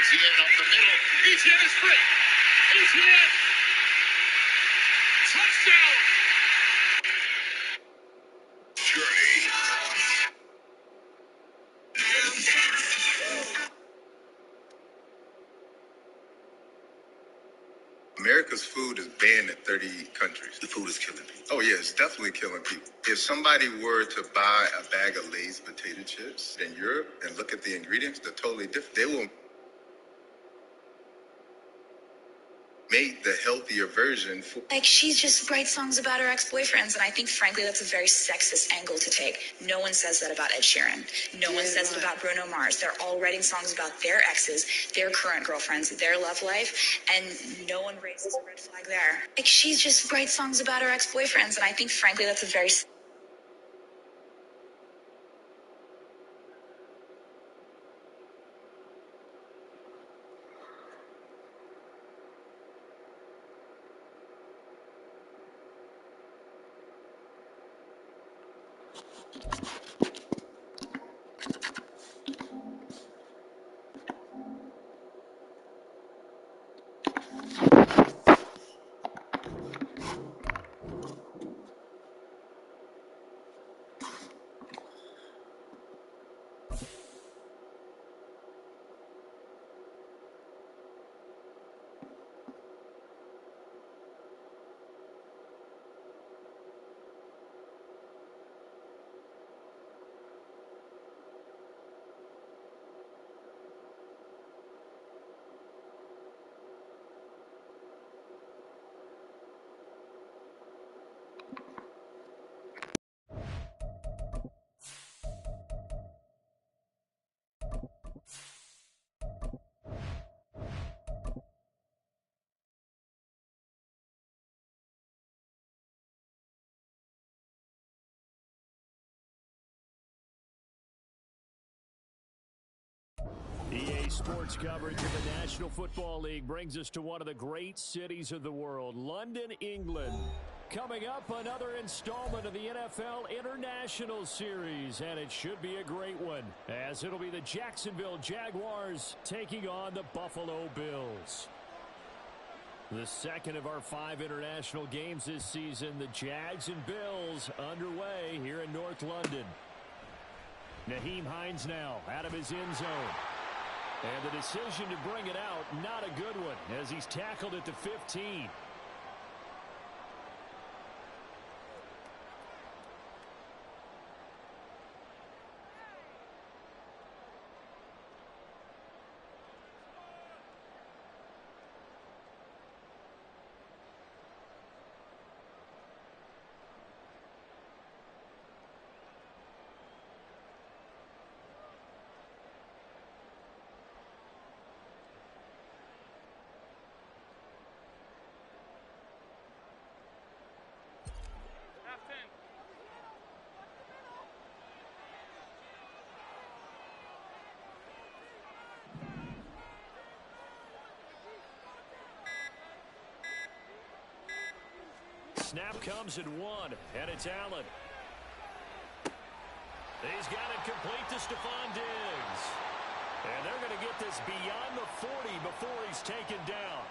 ETN up the middle. ETN is free. ETN. Touchdown. America's food is banned in 30 countries. The food is killing people. Oh, yeah, it's definitely killing people. If somebody were to buy a bag of Lay's potato chips in Europe and look at the ingredients, they're totally different. They will make the healthier version. Like, she just writes songs about her ex-boyfriends, and I think, frankly, that's a very sexist angle to take. No one says that about Ed Sheeran. No one says it about Bruno Mars. They're all writing songs about their exes, their current girlfriends, their love life, and no one raises a red flag there. Like, she just writes songs about her ex-boyfriends, and I think, frankly, that's a very... EA Sports coverage of the National Football League brings us to one of the great cities of the world, London, England. Coming up, another installment of the NFL International Series, and it should be a great one, as it'll be the Jacksonville Jaguars taking on the Buffalo Bills. The second of our 5 international games this season, the Jags and Bills underway here in North London. Nyheim Hines now out of his end zone. And the decision to bring it out, not a good one, as he's tackled at the 15. Snap comes at 1, and it's Allen. He's got it complete to Stephon Diggs. And they're going to get this beyond the 40 before he's taken down.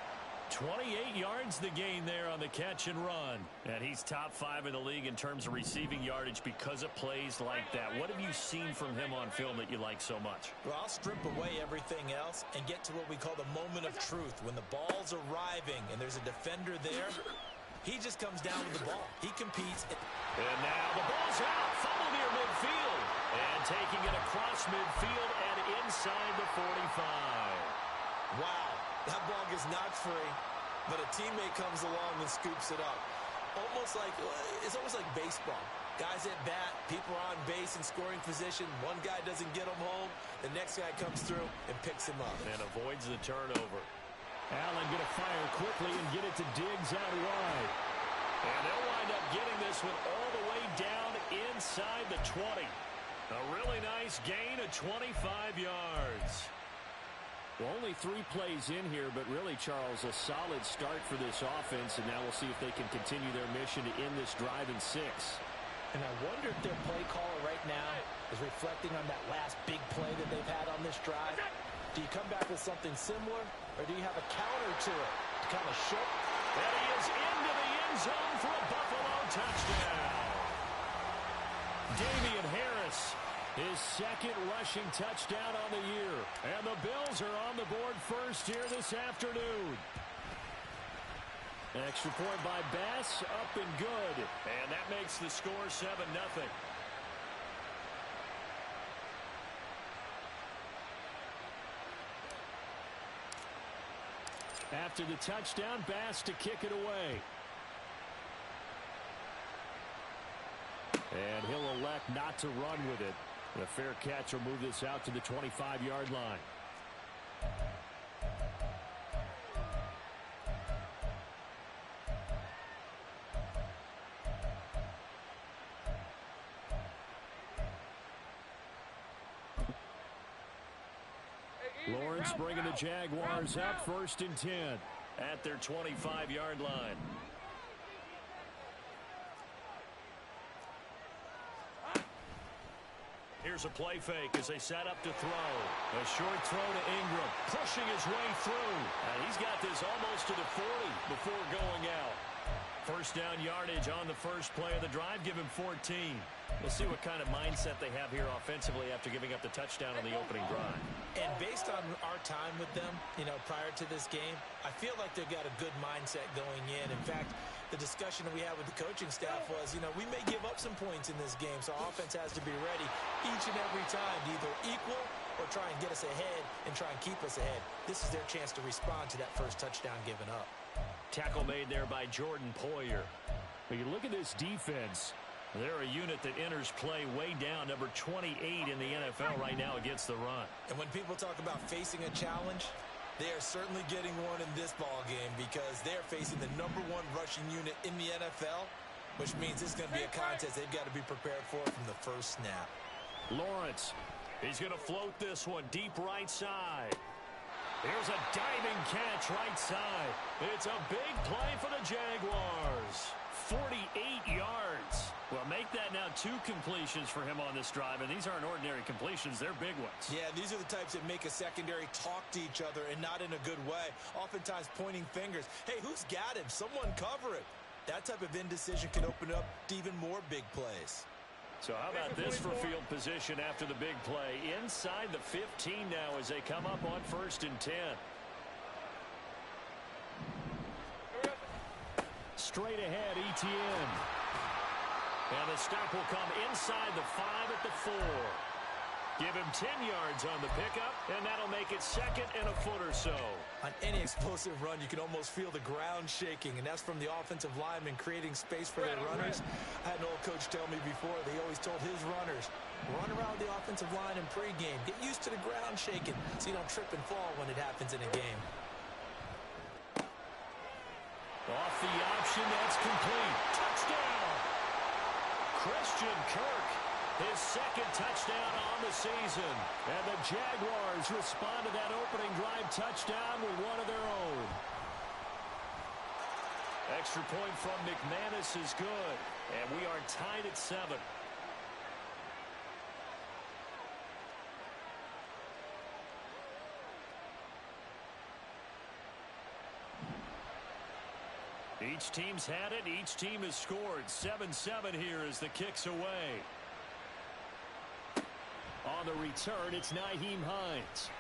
28 yards the gain there on the catch and run. And he's top 5 in the league in terms of receiving yardage because of plays like that. What have you seen from him on film that you like so much? Well, I'll strip away everything else and get to what we call the moment of truth. When the ball's arriving and there's a defender there, he just comes down with the ball. He competes. And now the ball's out. Fumble near midfield. And taking it across midfield and inside the 45. Wow. That ball gets knocked free, but a teammate comes along and scoops it up. It's almost like baseball. Guys at bat, people are on base in scoring position. One guy doesn't get him home. The next guy comes through and picks him up. And avoids the turnover. Allen going to fire quickly and get it to Diggs out wide. And they'll wind up getting this one all the way down inside the 20. A really nice gain of 25 yards. Well, only 3 plays in here, but really, Charles, a solid start for this offense, and now we'll see if they can continue their mission to end this drive in 6. And I wonder if their play caller right now is reflecting on that last big play that they've had on this drive. Do you come back with something similar, or do you have a counter to it to kind of show? And he is into the end zone for a Buffalo touchdown. Damian Harris, his second rushing touchdown on the year. And the Bills are on the board first here this afternoon. Extra point by Bass, up and good. And that makes the score 7-0. After the touchdown, Bass to kick it away. And he'll elect not to run with it. The fair catch will move this out to the 25-yard line. Lawrence bringing the Jaguars up 1st and 10 at their 25-yard line. Here's a play fake as they set up to throw. A short throw to Ingram, pushing his way through. And he's got this almost to the 40 before going out. First down yardage on the first play of the drive. Give him 14. We'll see what kind of mindset they have here offensively after giving up the touchdown on the opening drive. And based on our time with them, prior to this game, I feel like they've got a good mindset going in. In fact, the discussion that we had with the coaching staff was, we may give up some points in this game, so our offense has to be ready each and every time to either equal or try and get us ahead and try and keep us ahead. This is their chance to respond to that first touchdown given up. Tackle made there by Jordan Poyer. But you look at this defense. They're a unit that enters play way down, number 28 in the NFL right now against the run. And when people talk about facing a challenge, they are certainly getting one in this ball game because they're facing the number 1 rushing unit in the NFL, which means this is going to be a contest they've got to be prepared for from the first snap. Lawrence, he's going to float this one deep right side. Here's a diving catch right side. It's a big play for the Jaguars. 48 yards. Well, make that now 2 completions for him on this drive, and these aren't ordinary completions. They're big ones. Yeah, these are the types that make a secondary talk to each other and not in a good way. Oftentimes pointing fingers. Hey, who's got him? Someone cover it. That type of indecision can open up to even more big plays. So how about this for field position after the big play? Inside the 15 now as they come up on 1st and 10. Straight ahead, ETN. And the stop will come inside the 5 at the 4. Give him 10 yards on the pickup, and that'll make it 2nd and a foot or so. On any explosive run, you can almost feel the ground shaking, and that's from the offensive linemen creating space for their runners. I had an old coach tell me before, they always told his runners, run around the offensive line in pregame. Get used to the ground shaking so you don't trip and fall when it happens in a game. Off the option, that's complete. Touchdown! Christian Kirk, his 2nd touchdown on the season. And the Jaguars respond to that opening drive touchdown with one of their own. Extra point from McManus is good. And we are tied at 7. Each team's had it. Each team has scored. 7-7 here as the kick's away. On the return, it's Nyheim Hines.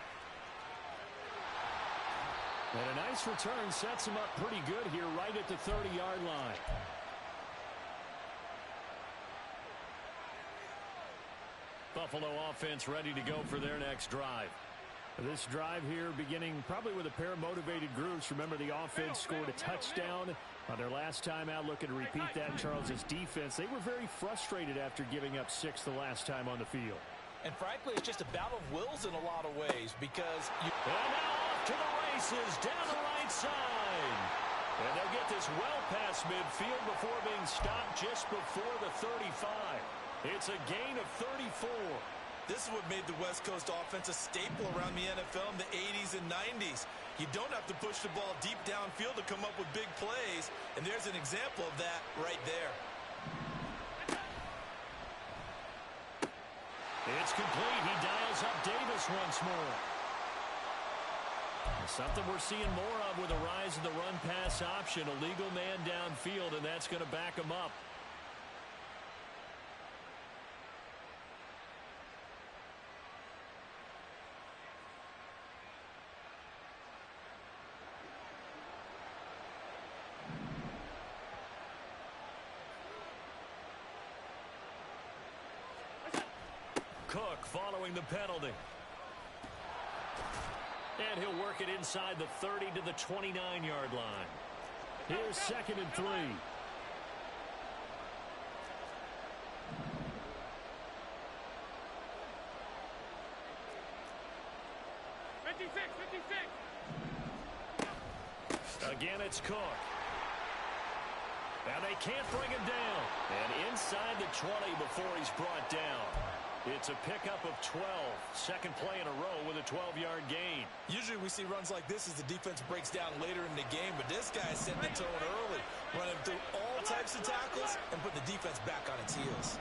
And a nice return sets him up pretty good here right at the 30-yard line. Buffalo offense ready to go for their next drive. This drive here beginning probably with a pair of motivated groups. Remember, the offense scored a touchdown on their last time out. Looking to repeat that in Charles's defense. They were very frustrated after giving up 6 the last time on the field. And frankly, it's just a battle of wills in a lot of ways because you... And now off to the races down the right side. And they'll get this well past midfield before being stopped just before the 35. It's a gain of 34. This is what made the West Coast offense a staple around the NFL in the 80s and 90s. You don't have to push the ball deep downfield to come up with big plays, and there's an example of that right there. It's complete. He dials up Davis once more. Something we're seeing more of with the rise of the run-pass option. A legal man downfield, and that's going to back him up. Cook following the penalty. And he'll work it inside the 30 to the 29-yard line. Here's 2nd and 3. 56. Again, it's Cook. Now they can't bring him down. And inside the 20 before he's brought down. It's a pickup of 12. Second play in a row with a 12-yard gain. Usually we see runs like this as the defense breaks down later in the game, but this guy is setting the tone early, running through all types of tackles and putting the defense back on its heels.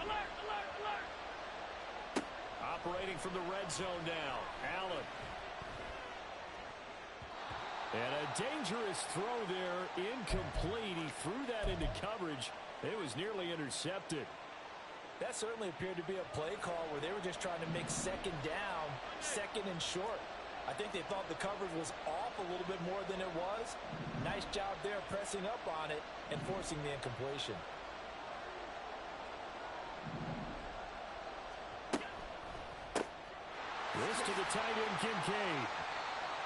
Alert, alert, alert. Operating from the red zone now. Allen. And a dangerous throw there. Incomplete. He threw that into coverage. It was nearly intercepted. That certainly appeared to be a play call where they were just trying to make second down, second and short. I think they thought the coverage was off a little bit more than it was. Nice job there pressing up on it and forcing the incompletion. This to the tight end, Kincaid.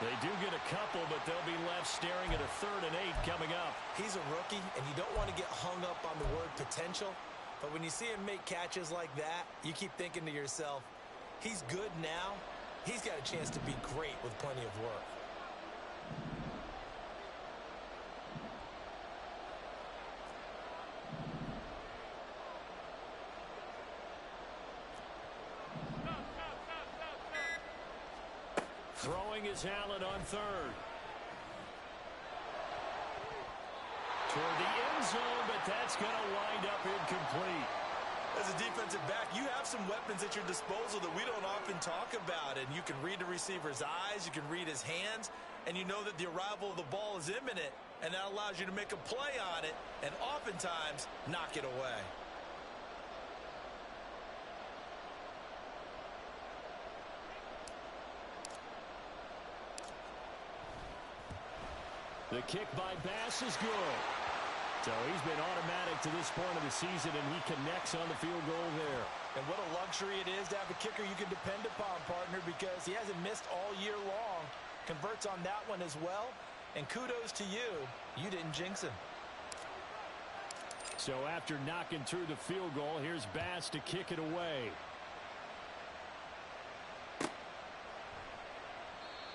They do get a couple, but they'll be left staring at a 3rd and 8 coming up. He's a rookie, and you don't want to get hung up on the word potential. But when you see him make catches like that, you keep thinking to yourself, he's good now. He's got a chance to be great with plenty of work. Throwing is Allen on 3rd. Toward the end zone, but that's going to wind up incomplete. As a defensive back, you have some weapons at your disposal that we don't often talk about. And you can read the receiver's eyes, you can read his hands, and you know that the arrival of the ball is imminent. And that allows you to make a play on it and oftentimes knock it away. The kick by Bass is good. So he's been automatic to this point of the season, and he connects on the field goal there. And what a luxury it is to have a kicker you can depend upon, partner, because he hasn't missed all year long. Converts on that one as well. And kudos to you. You didn't jinx him. So after knocking through the field goal, here's Bass to kick it away.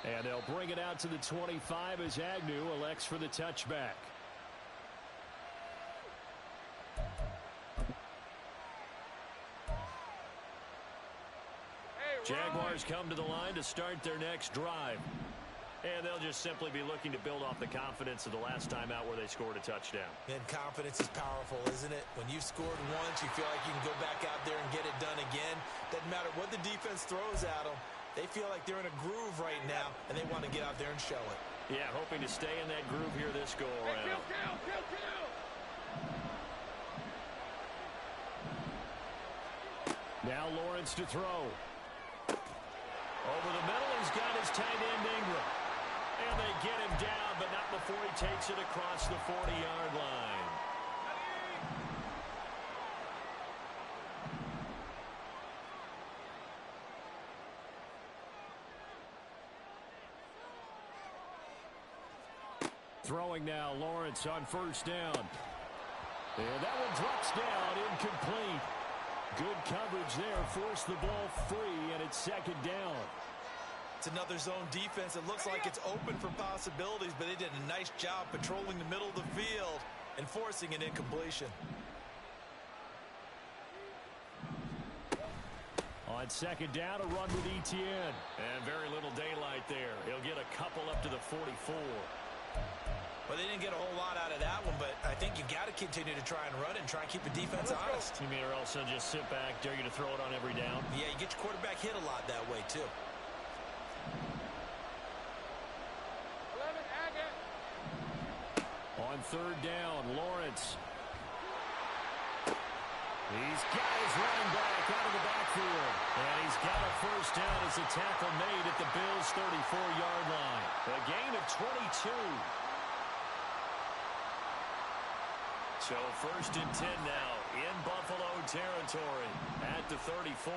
And they'll bring it out to the 25 as Agnew elects for the touchback. Jaguars come to the line to start their next drive. And they'll just simply be looking to build off the confidence of the last time out where they scored a touchdown. And confidence is powerful, isn't it? When you've scored once, you feel like you can go back out there and get it done again. Doesn't matter what the defense throws at them. They feel like they're in a groove right now, and they want to get out there and show it. Yeah, hoping to stay in that groove here this go-around. Hey, kill. Now Lawrence to throw. Over the middle, he's got his tight end Ingram. And they get him down, but not before he takes it across the 40-yard line. Throwing now, Lawrence on 1st down. And that one drops down, incomplete. Good coverage there, forced the ball free, and it's 2nd down. It's another zone defense. It looks like it's open for possibilities, but they did a nice job patrolling the middle of the field and forcing an incompletion. On 2nd down, a run with Etienne. And very little daylight there. He'll get a couple up to the 44. Well, they didn't get a whole lot out of that one, but I think you got to continue to try and run and try and keep the defense honest. You mean or else they'll just sit back, dare you to throw it on every down? Yeah, you get your quarterback hit a lot that way, too. third down. Lawrence. He's got his running back out of the backfield. And he's got a first down as a tackle made at the Bills' 34-yard line. A gain of 22. So first and 10 now in Buffalo territory at the 34.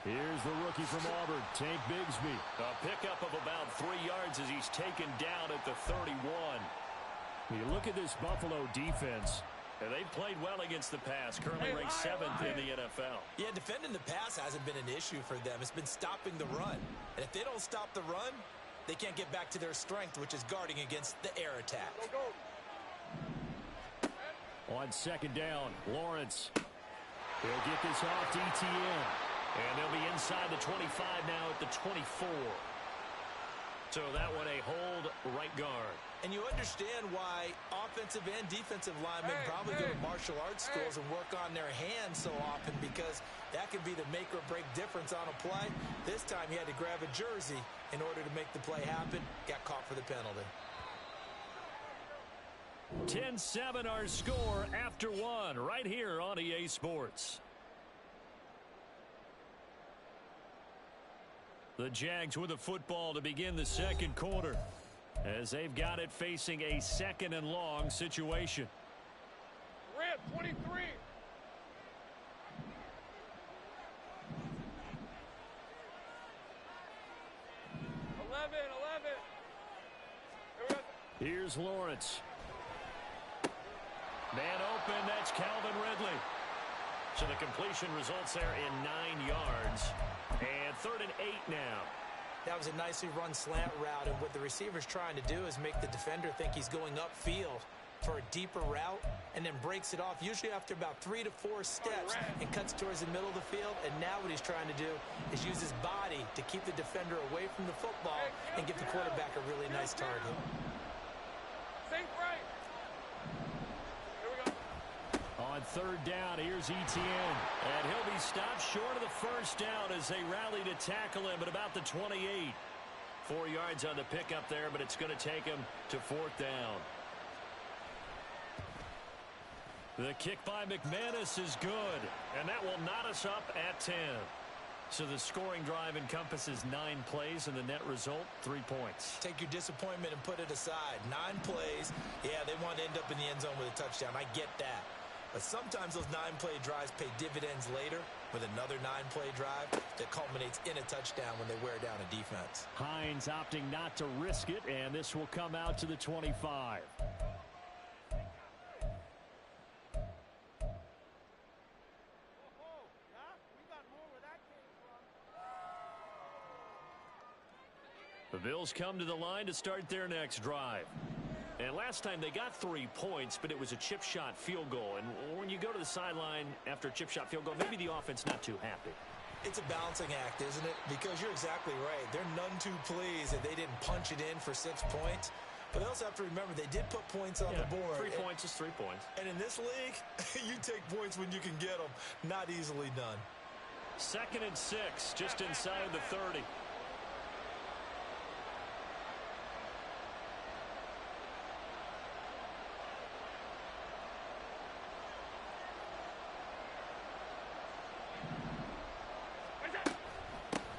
Here's the rookie from Auburn, Tank Bigsby. A pickup of about 3 yards as he's taken down at the 31. You look at this Buffalo defense, and they've played well against the pass, currently ranked 7th in the NFL. Yeah, defending the pass hasn't been an issue for them. It's been stopping the run. And if they don't stop the run, they can't get back to their strength, which is guarding against the air attack. On second down, Lawrence. He'll get this off to ETN. And they'll be inside the 25 now at the 24. So that one a hold right guard. And you understand why offensive and defensive linemen probably go to martial arts schools and work on their hands so often, because that can be the make or break difference on a play. This time he had to grab a jersey in order to make the play happen. Got caught for the penalty. 10-7 our score after one right here on EA Sports. The Jags with the football to begin the second quarter, as they've got it facing a second and long situation. Red 23. 11. Here's Lawrence. Man open, that's Calvin Ridley. So the completion results there in 9 yards. And 3rd and 8 now. That was a nicely run slant route, and what the receiver's trying to do is make the defender think he's going upfield for a deeper route, and then breaks it off, usually after about 3 to 4 steps, and cuts towards the middle of the field. And now what he's trying to do is use his body to keep the defender away from the football and give the quarterback a really nice target. Think right. Here we go. On 3rd down, here's ETN. And he'll be stopped short of the first down as they rally to tackle him at about the 28. 4 yards on the pickup there, but it's going to take him to 4th down. The kick by McManus is good, and that will knot us up at 10. So the scoring drive encompasses 9 plays, and the net result, 3 points. Take your disappointment and put it aside. 9 plays. Yeah, they want to end up in the end zone with a touchdown. I get that. But sometimes those 9-play drives pay dividends later with another 9-play drive that culminates in a touchdown when they wear down a defense. Hines opting not to risk it, and this will come out to the 25. The Bills come to the line to start their next drive. And last time they got 3 points, but it was a chip shot field goal. And when you go to the sideline after a chip shot field goal, maybe the offense not too happy. It's a balancing act, isn't it? Because you're exactly right. They're none too pleased that they didn't punch it in for 6 points. But they also have to remember they did put points on the board. 3 points is 3 points. And in this league, you take points when you can get them. Not easily done. 2nd and 6, just inside the 30.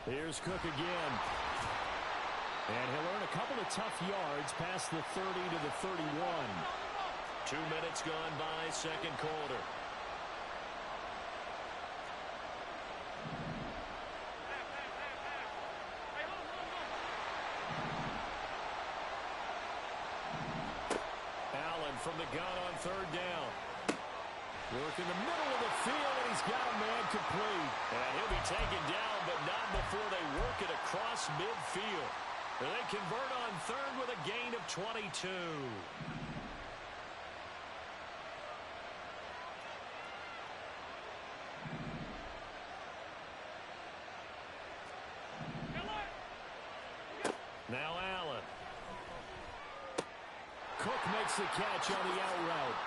Here's Cook again. And he'll earn a couple of tough yards past the 30 to the 31. 2 minutes gone by, second quarter. Allen from the gun on 3rd down. Work in the middle of the field, and he's got a man complete. And he'll be taken down, but not before they work it across midfield. And they convert on 3rd with a gain of 22. Now Allen. Cook makes the catch on the out route.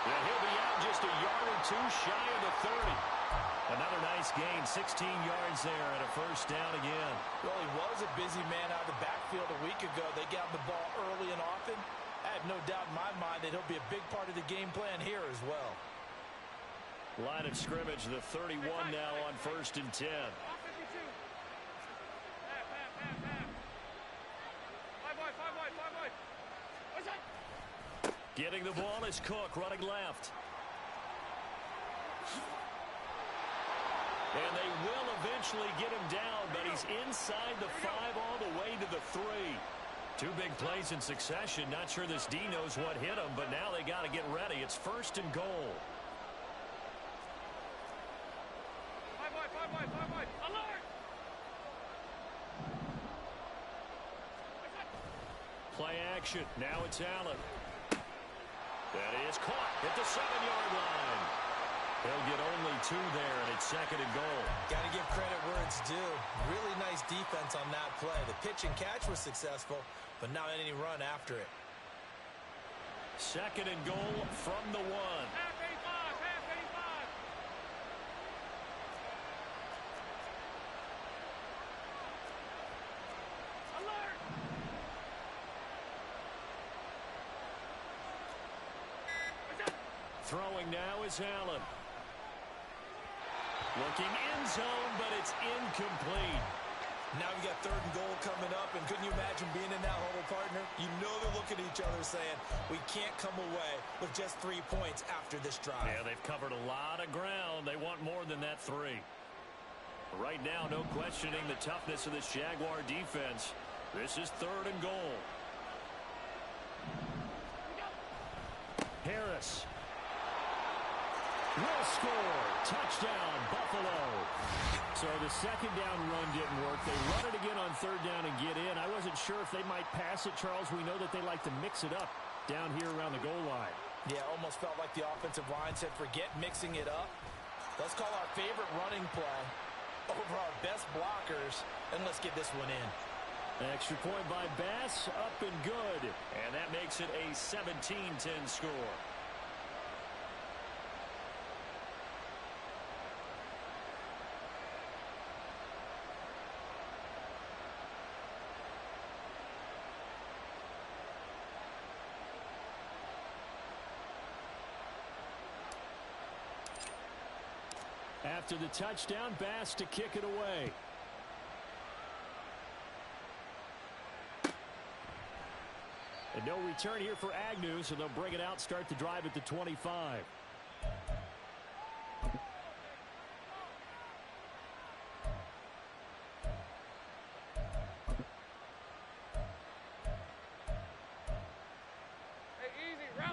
And he'll be out just a yard or 2 shy of the 30. Another nice gain, 16 yards there and a first down again. Well, he was a busy man out of the backfield a week ago. They got the ball early and often. I have no doubt in my mind that he'll be a big part of the game plan here as well. Line of scrimmage, the 31 now on 1st and 10. Getting the ball is Cook, running left. And they will eventually get him down, but he's inside the 5 all the way to the 3. 2 big plays in succession. Not sure this D knows what hit him, but now they got to get ready. It's 1st and goal. Play action. Now it's Allen. That is caught at the 7-yard line. They'll get only 2 there, and it's 2nd and goal. Got to give credit where it's due. Really nice defense on that play. The pitch and catch was successful, but not any run after it. 2nd and goal from the 1. Half 85, half 85. Alert! Throwing now is Allen. Looking end zone, but it's incomplete. Now we got 3rd and goal coming up, and couldn't you imagine being in that huddle, partner? You know they're looking at each other saying, we can't come away with just 3 points after this drive. Yeah, they've covered a lot of ground. They want more than that 3. Right now, no questioning the toughness of this Jaguar defense. This is 3rd and goal. Harris will score. Touchdown, Buffalo. So the 2nd down run didn't work. They run it again on 3rd down and get in. I wasn't sure if they might pass it, Charles. We know that they like to mix it up down here around the goal line. Yeah, almost felt like the offensive line said, forget mixing it up. Let's call our favorite running play over our best blockers, and let's get this one in. Extra point by Bass, up and good. And that makes it a 17-10 score. After the touchdown, Bass to kick it away. And no return here for Agnew, so they'll bring it out, start the drive at the 25.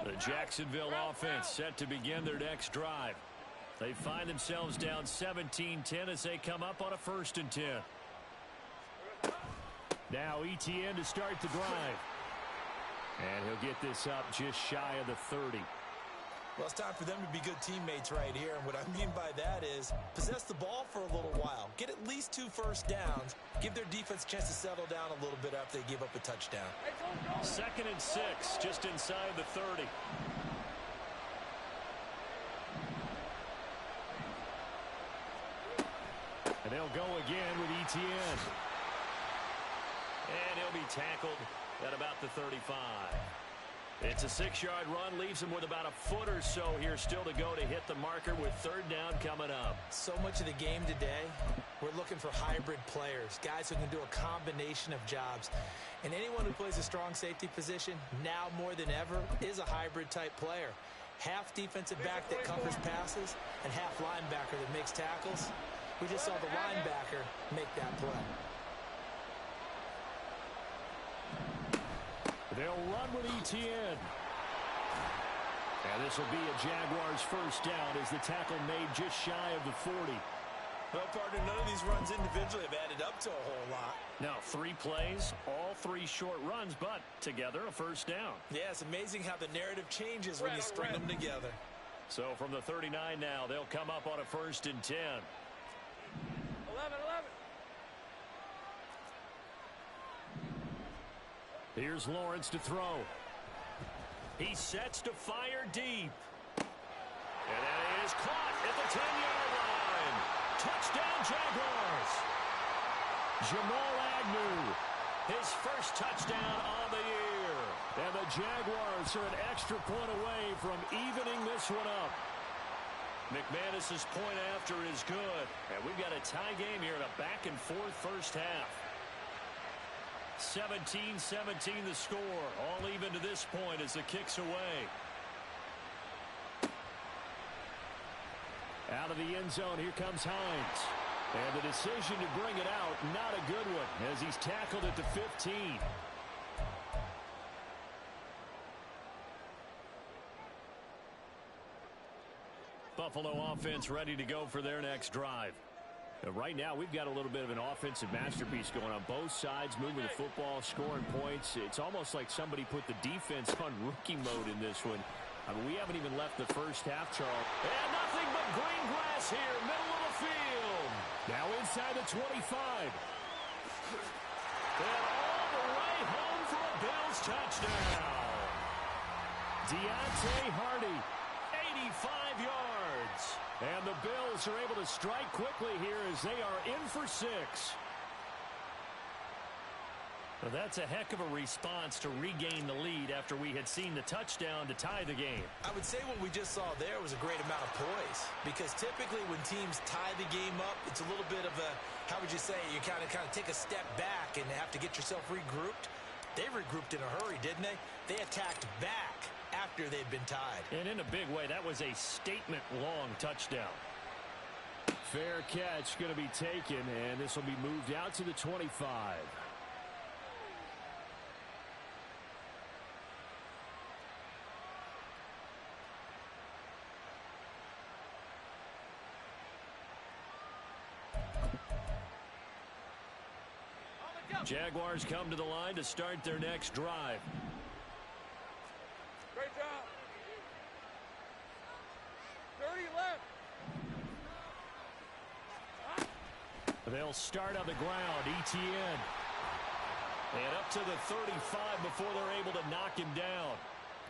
The Jacksonville offense set to begin their next drive. They find themselves down 17-10 as they come up on a 1st and 10. Now Etienne to start the drive. And he'll get this up just shy of the 30. Well, it's time for them to be good teammates right here. And what I mean by that is possess the ball for a little while. Get at least 2 first downs. Give their defense a chance to settle down a little bit after they give up a touchdown. 2nd and 6, just inside the 30. And they'll go again with Etienne. And he'll be tackled at about the 35. It's a 6-yard run, leaves him with about a foot or so here still to go to hit the marker with 3rd down coming up. So much of the game today, we're looking for hybrid players, guys who can do a combination of jobs. And anyone who plays a strong safety position, now more than ever, is a hybrid type player. Half defensive back that covers passes and half linebacker that makes tackles. We just saw the linebacker make that play. They'll run with Etienne. And this will be a Jaguars 1st down as the tackle made just shy of the 40. Well, partner, none of these runs individually have added up to a whole lot. Now, 3 plays, all 3 short runs, but together a 1st down. Yeah, it's amazing how the narrative changes when you string them together. So from the 39 now, they'll come up on a 1st and 10. 11. Here's Lawrence to throw. He sets to fire deep. And that is caught at the 10-yard line. touchdown Jaguars. Jamal Agnew, his first touchdown on the year. And the Jaguars are an extra point away from evening this one up. McManus's point after is good. And we've got a tie game here in a back-and-forth first half. 17-17 the score. All even to this point as the kick's away. Out of the end zone, here comes Hines. And the decision to bring it out, not a good one, as he's tackled at the 15. Buffalo offense ready to go for their next drive. Right now, we've got a little bit of an offensive masterpiece going on both sides, moving the football, scoring points. It's almost like somebody put the defense on rookie mode in this one. I mean, we haven't even left the first half, Charles. And nothing but green grass here, middle of the field. Now inside the 25. And all the way home for a Bills touchdown. Deontay Hardy, 85 yards. And the Bills are able to strike quickly here as they are in for 6. Well, that's a heck of a response to regain the lead after we had seen the touchdown to tie the game. I would say what we just saw there was a great amount of poise, because typically when teams tie the game up, it's a little bit of a, how would you say, you kind of take a step back and have to get yourself regrouped. They regrouped in a hurry, didn't they? They attacked back after they'd been tied. And in a big way, that was a statement-long touchdown. Fair catch going to be taken, and this will be moved out to the 25. Jaguars come to the line to start their next drive. Great job. 30 left. They'll start on the ground. ETN. And up to the 35 before they're able to knock him down.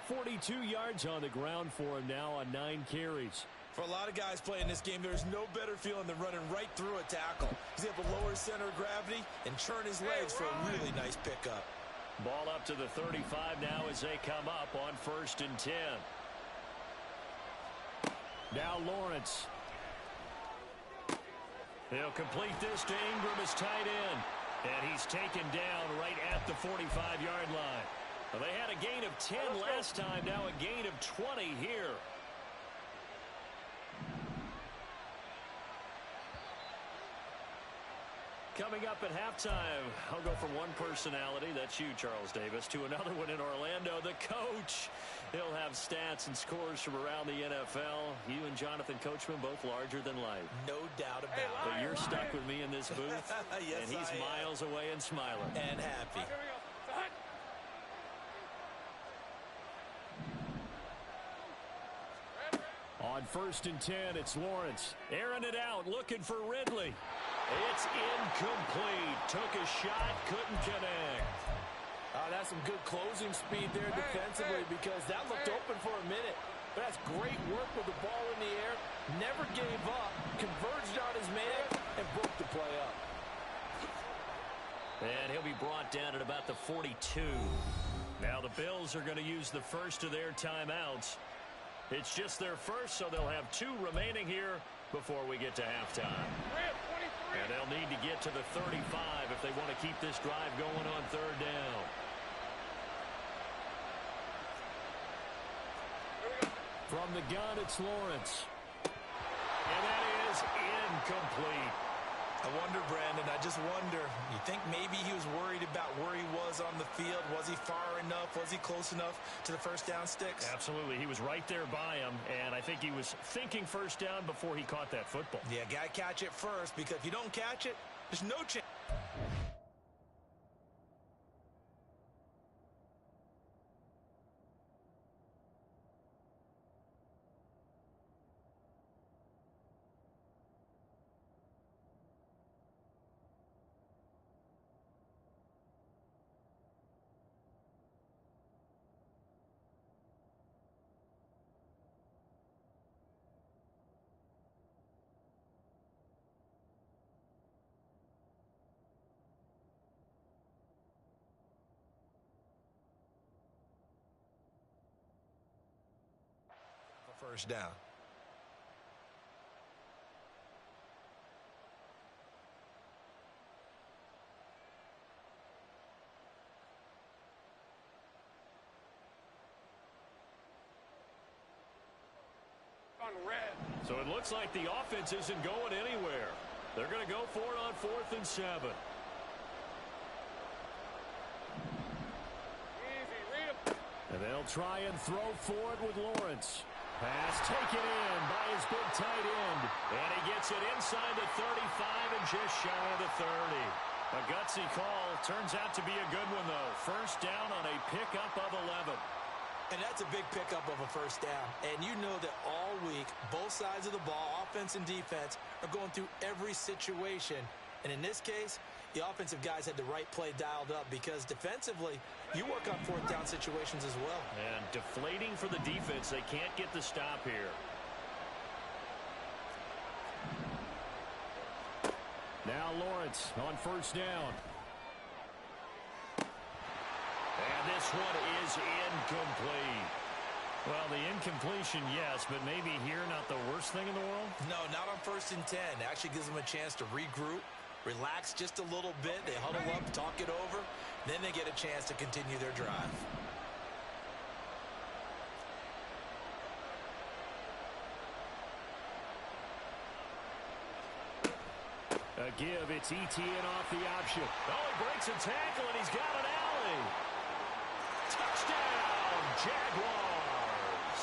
42 yards on the ground for him now on 9 carries. For a lot of guys playing this game, there's no better feeling than running right through a tackle. He's able to lower his center of gravity and churn his legs for a really nice pickup. Ball up to the 35 now as they come up on 1st and 10. Now Lawrence. He'll complete this to Ingram as tight end. And he's taken down right at the 45-yard line. Well, they had a gain of 10 last time, now a gain of 20 here. Coming up at halftime, I'll go from one personality, that's you, Charles Davis, to another one in Orlando, the coach. He'll have stats and scores from around the NFL. You and Jonathan Coachman, both larger than life. No doubt about it. But you're stuck with me in this booth, yes, and he's miles away and smiling. And happy. Here we go. On 1st and 10, it's Lawrence. Airing it out, looking for Ridley. It's incomplete. Took a shot, couldn't connect. That's some good closing speed there defensively, because that looked open for a minute. But that's great work with the ball in the air. Never gave up, converged on his man, and broke the play up. And he'll be brought down at about the 42. Now the Bills are going to use the first of their timeouts. It's just their first, so they'll have 2 remaining here before we get to halftime. And they'll need to get to the 35 if they want to keep this drive going on 3rd down. From the gun, it's Lawrence. And that is incomplete. I wonder, Brandon, I just wonder, you think maybe he was worried about where he was on the field? Was he far enough? Was he close enough to the first down sticks? Absolutely. He was right there by him, and I think he was thinking first down before he caught that football. Yeah, got to catch it first, because if you don't catch it, there's no chance. first down. So it looks like the offense isn't going anywhere. They're going to go for it on 4th and 7. And they'll try and throw for it with Lawrence. Pass taken in by his big tight end. And he gets it inside the 35 and just shy of the 30. A gutsy call. Turns out to be a good one, though. First down on a pickup of 11. And that's a big pickup of a first down. And you know that all week, both sides of the ball, offense and defense, are going through every situation. And in this case, the offensive guys had the right play dialed up because defensively, you work on 4th down situations as well. And deflating for the defense. They can't get the stop here. Now Lawrence on first down. And this one is incomplete. Well, the incompletion, yes, but maybe here not the worst thing in the world? No, not on 1st and 10. It actually gives them a chance to regroup, relax just a little bit. They huddle up, talk it over. Then they get a chance to continue their drive. A give, it's ETN off the option. Oh, he breaks a tackle, and he's got an alley. Touchdown, Jaguars.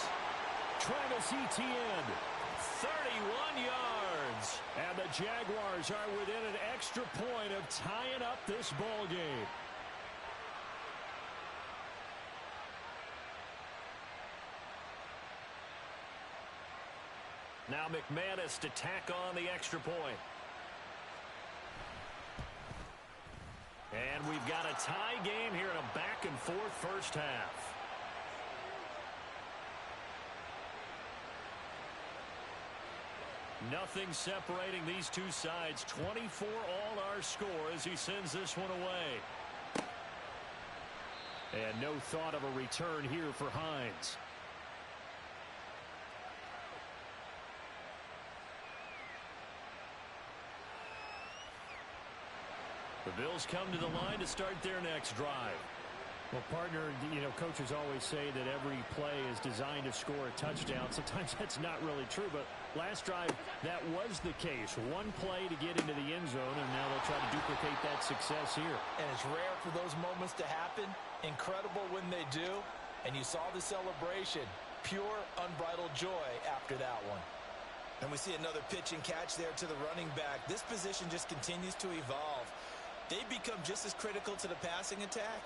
Travis Etienne, 31 yards. And the Jaguars are within an extra point of tying up this ball game. Now McManus to tack on the extra point. And we've got a tie game here in a back-and-forth first half. Nothing separating these two sides. 24 all our score as he sends this one away. And no thought of a return here for Hines. The Bills come to the line to start their next drive. Well, partner, coaches always say that every play is designed to score a touchdown. Sometimes that's not really true, but last drive, that was the case. One play to get into the end zone, and now they'll try to duplicate that success here. And it's rare for those moments to happen. Incredible when they do. And you saw the celebration. Pure, unbridled joy after that one. And we see another pitch and catch there to the running back. This position just continues to evolve. They become just as critical to the passing attack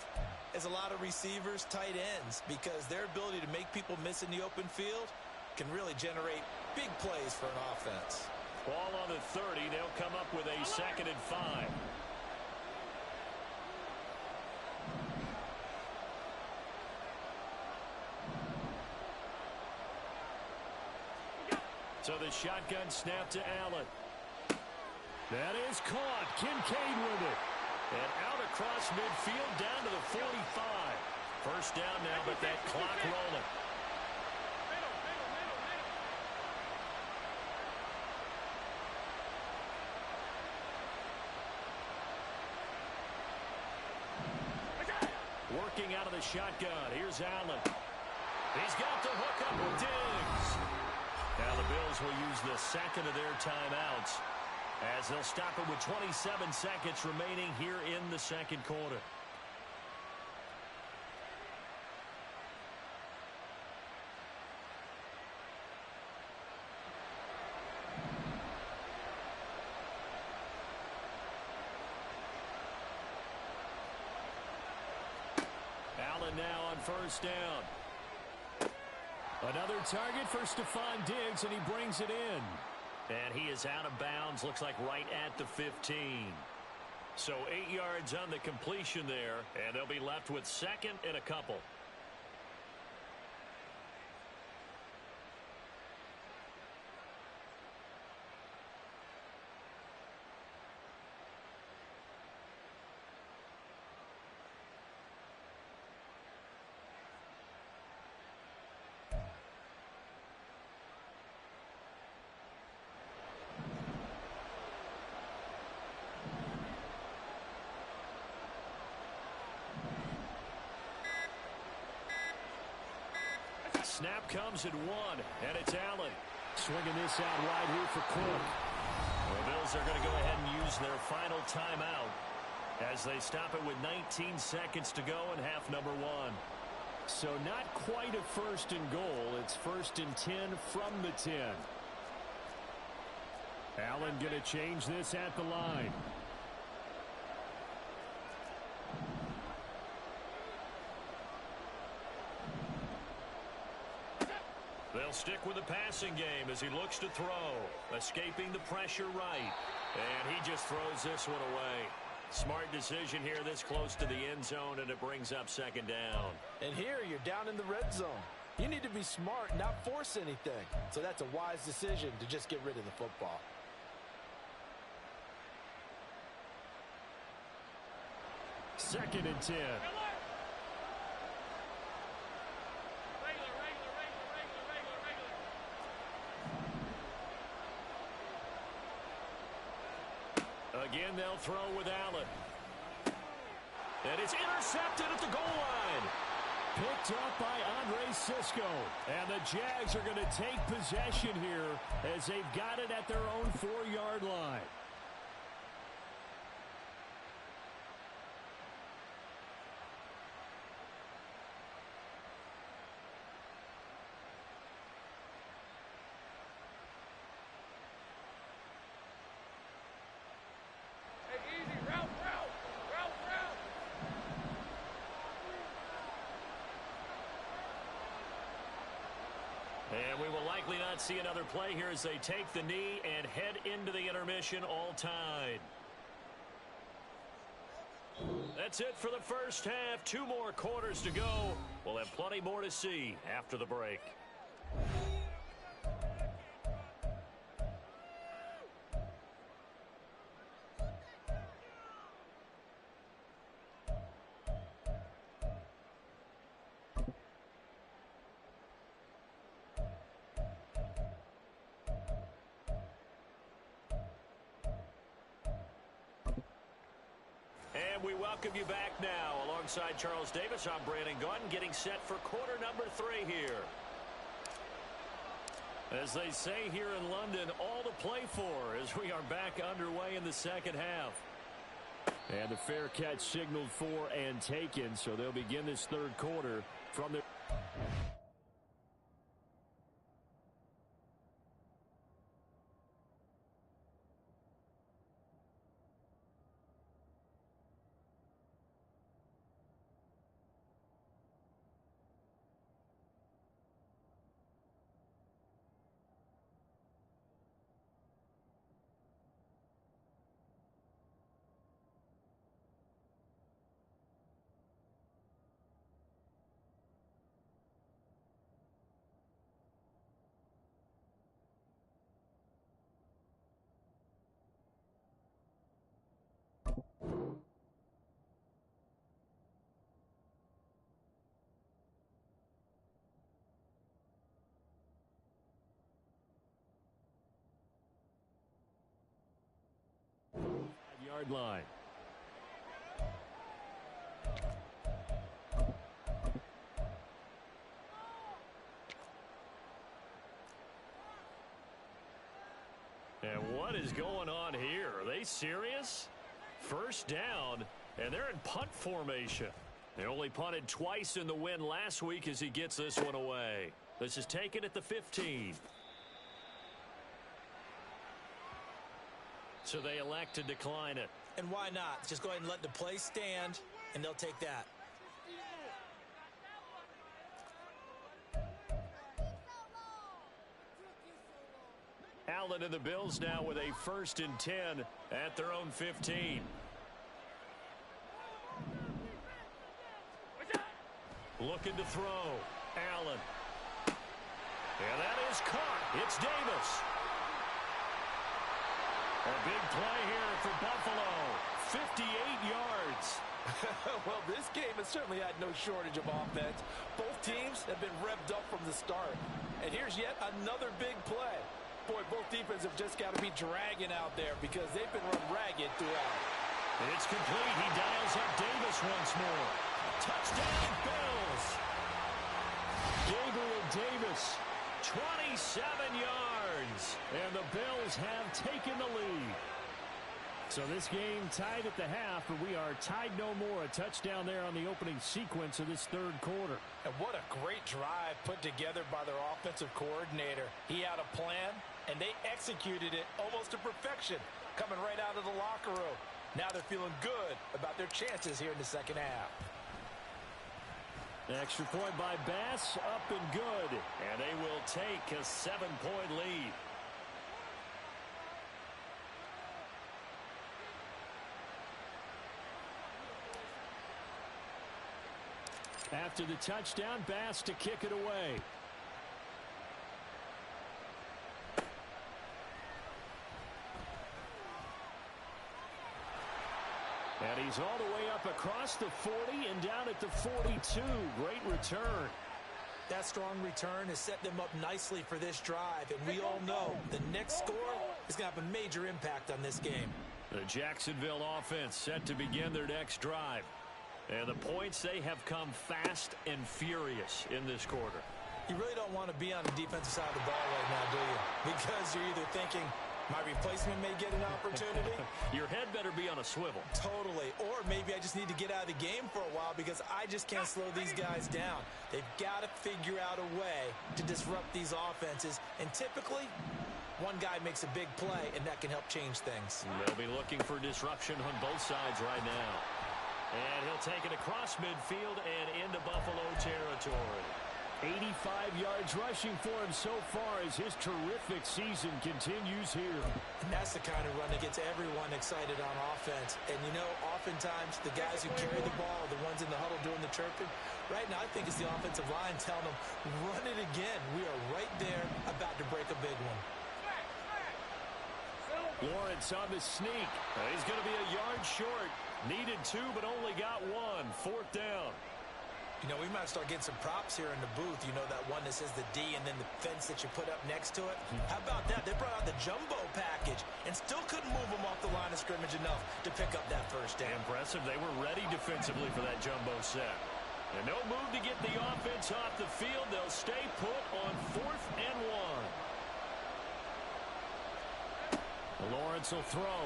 as a lot of receivers, tight ends, because their ability to make people miss in the open field can really generate big plays for an offense. Ball on the 30. They'll come up with a 2nd and 5. So the shotgun snap to Allen. That is caught. Kincaid with it. And out across midfield down to the 45. First down now, but that clock rolling. Working out of the shotgun. Here's Allen. He's got the hook up with Diggs. Now the Bills will use the second of their timeouts as they'll stop it with 27 seconds remaining here in the second quarter. Allen now on first down. Another target for Stephon Diggs, and he brings it in. And he is out of bounds, looks like right at the 15. So 8 yards on the completion there, and they'll be left with 2nd and a couple. snap comes at 1, and it's Allen. Swinging this out wide here for Cook. The Bills are going to go ahead and use their final timeout as they stop it with 19 seconds to go in half number 1. So not quite a first and goal. It's first and 10 from the 10. Allen going to change this at the line. They'll stick with the passing game as he looks to throw. Escaping the pressure right. And he just throws this one away. Smart decision here this close to the end zone, and it brings up second down. And here you're down in the red zone. You need to be smart, not force anything. So that's a wise decision to just get rid of the football. Second and 10. Again, they'll throw with Allen. And it's intercepted at the goal line. Picked up by RZSL. And the Jags are going to take possession here as they've got it at their own 4-yard line. And we will likely not see another play here as they take the knee and head into the intermission all tied. That's it for the first half. 2 more quarters to go. We'll have plenty more to see after the break. And we welcome you back now. Alongside Charles Davis, I'm Brandon Gaudin, getting set for quarter number 3 here. As they say here in London, all to play for as we are back underway in the second half. And the fair catch signaled for and taken, so they'll begin this third quarter from the... yard line. And what is going on here? Are they serious? First down, and they're in punt formation. They only punted twice in the win last week as he gets this one away. This is taken at the 15. So they elect to decline it. And why not? Just go ahead and let the play stand, and they'll take that. Allen and the Bills now with a 1st and 10 at their own 15. Looking to throw. Allen. And that is caught. It's Davis. A big play here for Buffalo. 58 yards. Well, this game has certainly had no shortage of offense. Both teams have been revved up from the start. And here's yet another big play. Boy, both defenses have just got to be dragging out there because they've been run ragged throughout. It's complete. He dials up Davis once more. Touchdown, Bills. Gabriel Davis this. 27 yards. And the Bills have taken the lead. So this game tied at the half, but we are tied no more. A touchdown there on the opening sequence of this third quarter. And what a great drive put together by their offensive coordinator. He had a plan, and they executed it almost to perfection, coming right out of the locker room. Now they're feeling good about their chances here in the second half. The extra point by Bass, up and good. And they will take a 7-point lead. After the touchdown, Bass to kick it away. And he's all the way up across the 40 and down at the 42. Great return. That strong return has set them up nicely for this drive, and we all know the next score is going to have a major impact on this game. The Jacksonville offense set to begin their next drive. And the points, they have come fast and furious in this quarter. You really don't want to be on the defensive side of the ball right now, do you? Because you're either thinking, my replacement may get an opportunity. Your head better be on a swivel. Totally. Or maybe I just need to get out of the game for a while because I just can't slow these guys down. They've got to figure out a way to disrupt these offenses. And typically, one guy makes a big play, and that can help change things. They'll be looking for disruption on both sides right now. And he'll take it across midfield and into Buffalo territory. 85 yards rushing for him so far as his terrific season continues here. And that's the kind of run that gets everyone excited on offense. And, you know, oftentimes the guys who carry the ball are the ones in the huddle doing the chirping. Right now, I think it's the offensive line telling them, run it again. We are right there about to break a big one. Lawrence on the sneak. He's going to be a yard short. Needed 2, but only got 1. 4th down. You know, we might start getting some props here in the booth. You know, that one that says the D and then the fence that you put up next to it. How about that? They brought out the jumbo package and still couldn't move them off the line of scrimmage enough to pick up that first down. Impressive. They were ready defensively for that jumbo set. And no move to get the offense off the field. They'll stay put on 4th and 1. Lawrence will throw.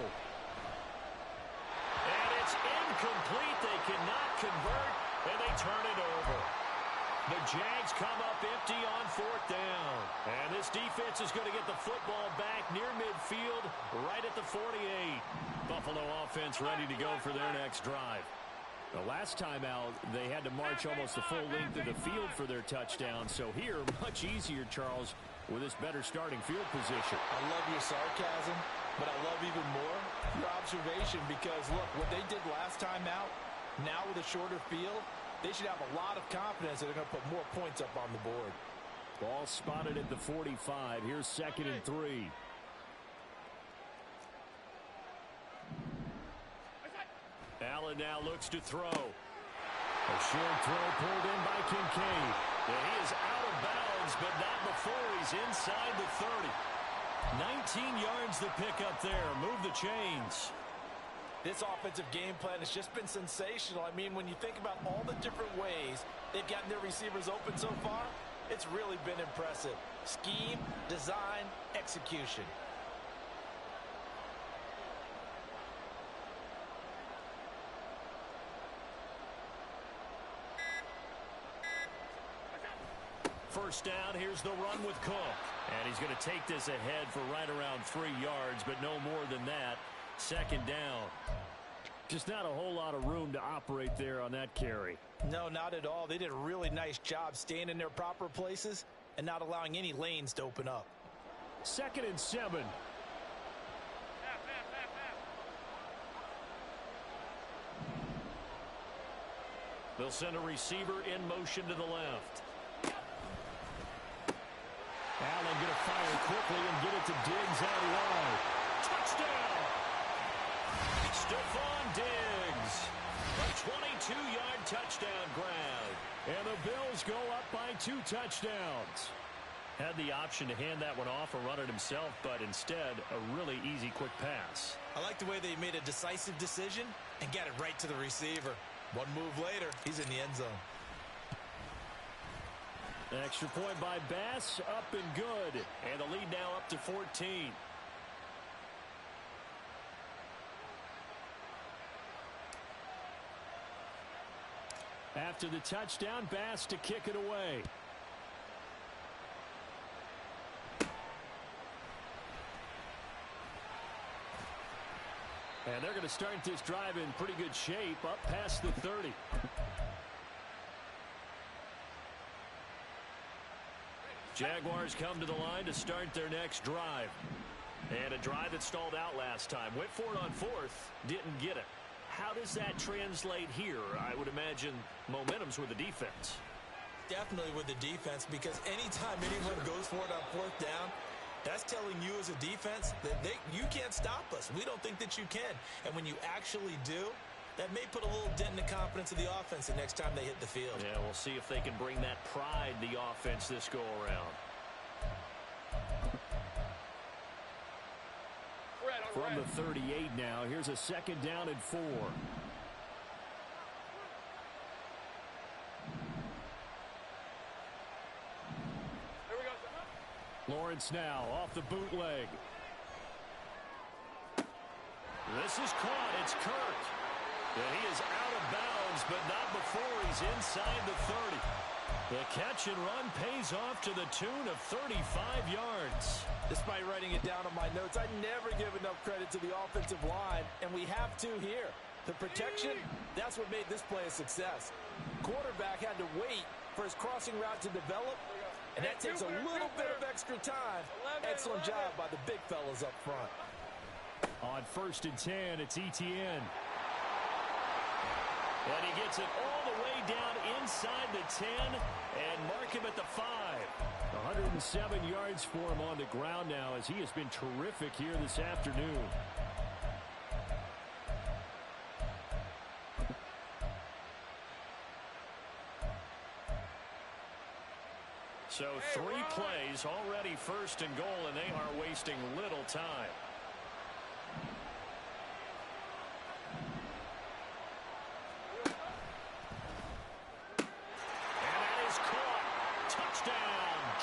And it's incomplete. They cannot convert, and they turn it over. The Jags come up empty on 4th down. And this defense is going to get the football back near midfield, right at the 48. Buffalo offense ready to go for their next drive. The last time out, they had to march almost the full length of the field for their touchdown. So here, much easier, Charles, with this better starting field position. I love your sarcasm, but I love even more your observation because, look, what they did last time out, now with a shorter field, they should have a lot of confidence that they're going to put more points up on the board. Ball spotted at the 45. Here's 2nd and 3. Allen now looks to throw. A short throw pulled in by Kincaid. And he is out of bounds, but not before he's inside the 30. 19 yards to pick up there. Move the chains. This offensive game plan has just been sensational. I mean, when you think about all the different ways they've gotten their receivers open so far, it's really been impressive. Scheme, design, execution. First down, here's the run with Cook. And he's going to take this ahead for right around 3 yards, but no more than that. 2nd down. Just not a whole lot of room to operate there on that carry. No, not at all. They did a really nice job staying in their proper places and not allowing any lanes to open up. 2nd and 7. They'll send a receiver in motion to the left. Allen going to fire quickly and get it to Diggs out wide. Touchdown! Stephon Diggs. A 22-yard touchdown grab. And the Bills go up by 2 touchdowns. Had the option to hand that one off or run it himself, but instead, a really easy quick pass. I like the way they made a decisive decision and got it right to the receiver. One move later, he's in the end zone. Extra point by Bass, up and good. And the lead now up to 14. After the touchdown, Bass to kick it away. And they're going to start this drive in pretty good shape, up past the 30. Jaguars come to the line to start their next drive. And a drive that stalled out last time. Went for it on fourth, didn't get it. How does that translate here? I would imagine momentum's with the defense. Definitely with the defense, because anytime anyone goes for it on fourth down, that's telling you as a defense that you can't stop us. We don't think that you can. And when you actually do, that may put a little dent in the confidence of the offense the next time they hit the field. Yeah, we'll see if they can bring that pride, the offense, this go-around. From the 38 now, here's a second down and 4. Lawrence now off the bootleg. This is caught. It's Kirk. And he is out of bounds, but not before he's inside the 30. The catch and run pays off to the tune of 35 yards. Despite writing it down on my notes, I never give enough credit to the offensive line, and we have to here. The protection, that's what made this play a success. Quarterback had to wait for his crossing route to develop, and that takes a little bit of extra time. Excellent job by the big fellas up front. On 1st and 10, it's Etienne. And he gets it all the way down inside the 10 and mark him at the 5. 107 yards for him on the ground now, as he has been terrific here this afternoon. So 3 plays, already 1st and goal, and they are wasting little time.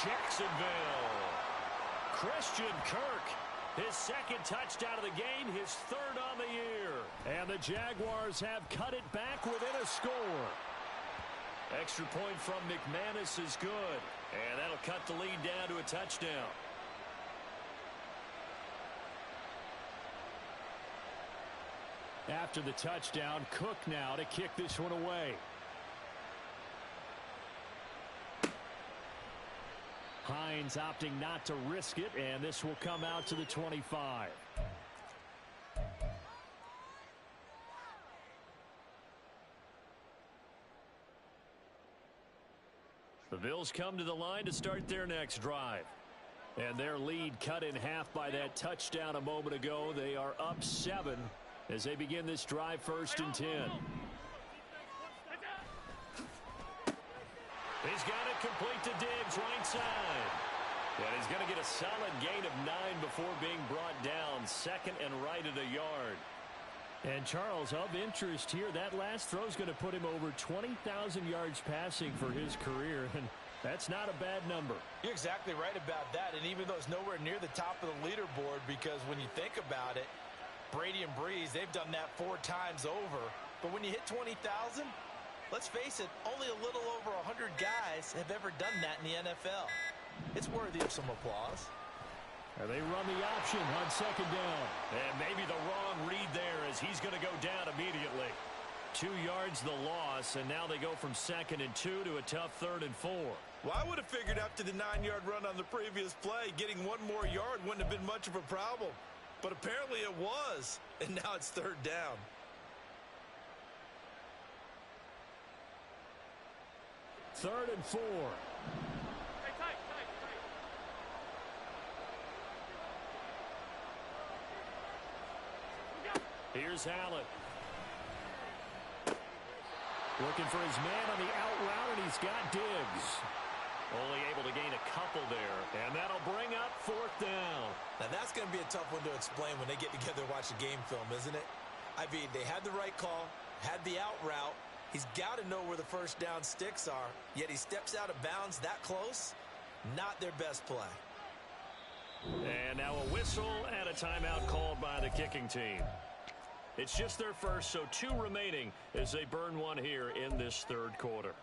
Jacksonville. Christian Kirk, his second touchdown of the game, his 3rd on the year. And the Jaguars have cut it back within a score. Extra point from McManus is good. And that'll cut the lead down to a touchdown. After the touchdown, Cook now to kick this one away. Hines opting not to risk it, and this will come out to the 25. The Bills come to the line to start their next drive. And their lead cut in half by that touchdown a moment ago. They are up 7 as they begin this drive 1st and 10. He's got it complete to Diggs, right side. And he's going to get a solid gain of 9 before being brought down. 2nd and right at a yard. And Charles, of interest here, that last throw is going to put him over 20,000 yards passing for his career. And that's not a bad number. You're exactly right about that. And even though it's nowhere near the top of the leaderboard, because when you think about it, Brady and Breeze, they've done that 4 times over. But when you hit 20,000... let's face it, only a little over 100 guys have ever done that in the NFL. It's worthy of some applause. And they run the option on 2nd down. And maybe the wrong read there, as he's going to go down immediately. 2 yards the loss, and now they go from 2nd and 2 to a tough 3rd and 4. Well, I would have figured after the 9-yard run on the previous play, getting 1 more yard wouldn't have been much of a problem. But apparently it was, and now it's 3rd down. Third and 4. Here's Allen. Looking for his man on the out route, and he's got Diggs. Only able to gain a couple there, and that'll bring up 4th down. Now that's going to be a tough one to explain when they get together and watch the game film, isn't it? I mean, they had the right call, had the out route, He's got to know where the first down sticks are, yet he steps out of bounds that close. Not their best play. And now a whistle and a timeout called by the kicking team. It's just their first, so 2 remaining as they burn one here in this third quarter.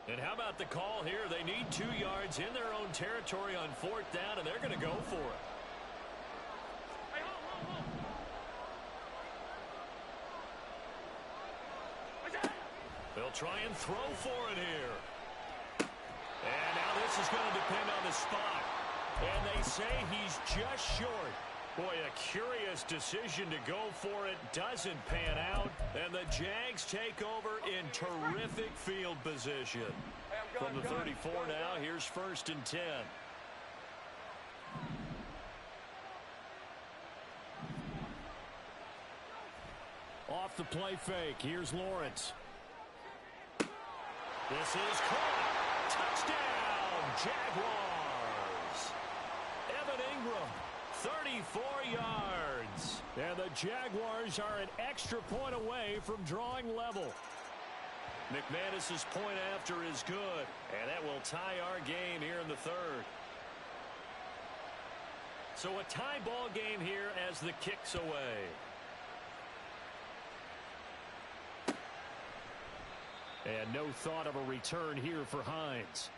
And how about the call here? They need 2 yards in their own territory on 4th down, and they're going to go for it. They'll try and throw for it here. And now this is going to depend on the spot. And they say he's just short. Boy, a curious decision to go for it. Doesn't pan out. And the Jags take over in terrific field position. From the 34 now, here's 1st and 10. Off the play fake. Here's Lawrence. This is caught. Touchdown, Jaguars. Evan Ingram, 34 yards. And the Jaguars are an extra point away from drawing level. McManus's point after is good, and that will tie our game here in the 3rd. So a tie ball game here as the kick's away. And no thought of a return here for Hines.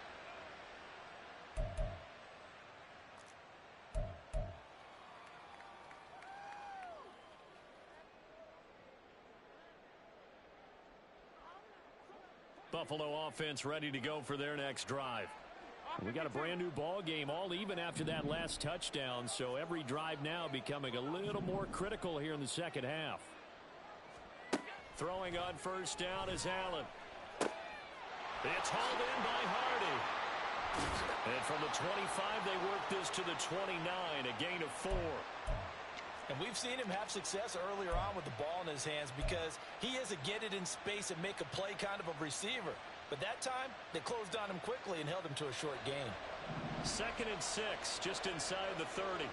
Buffalo offense ready to go for their next drive. We got a brand new ball game, all even after that last touchdown, so every drive now becoming a little more critical here in the second half. Throwing on 1st down is Allen. It's hauled in by Hardy. And from the 25, they work this to the 29, a gain of 4. And we've seen him have success earlier on with the ball in his hands because he is a get it in space and make a play kind of a receiver. But that time, they closed on him quickly and held him to a short gain. 2nd and 6, just inside the 30.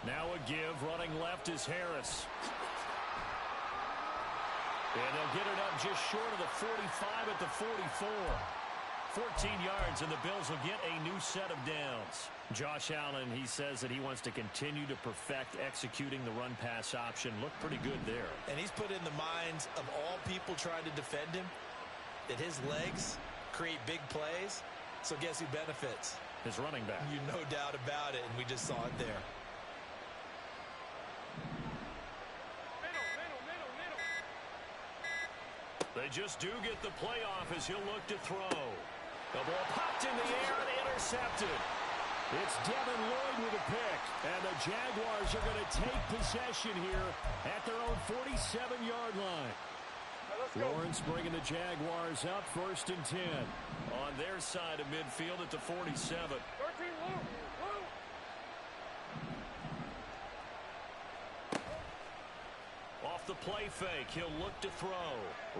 Now a give, running left is Harris. And they'll get it up just short of the 45 at the 44. 14 yards, and the Bills will get a new set of downs. Josh Allen, he says that he wants to continue to perfect executing the run-pass option. Looked pretty good there. And he's put in the minds of all people trying to defend him that his legs create big plays. So guess who benefits? His running back. You no doubt about it, and we just saw it there. They just do get the playoff as he'll look to throw. The ball popped in the air and intercepted. It's Devin Lloyd with a pick. And the Jaguars are going to take possession here at their own 47-yard line. Lawrence bringing the Jaguars up 1st and 10. On their side of midfield at the 47. 13, Luke. Off the play fake, he'll look to throw.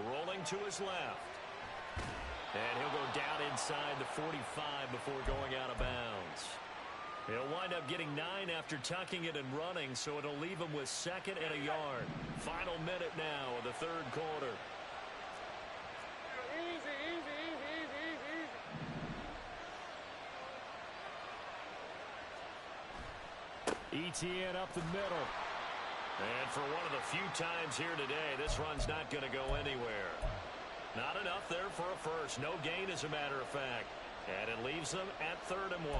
Rolling to his left. And he'll go down inside the 45 before going out of bounds. He'll wind up getting 9 after tucking it and running, so it'll leave him with 2nd and a yard. Final minute now of the 3rd quarter. ETN up the middle. And for one of the few times here today, this run's not going to go anywhere. Not enough there for a first. No gain, as a matter of fact. And it leaves them at 3rd and 1.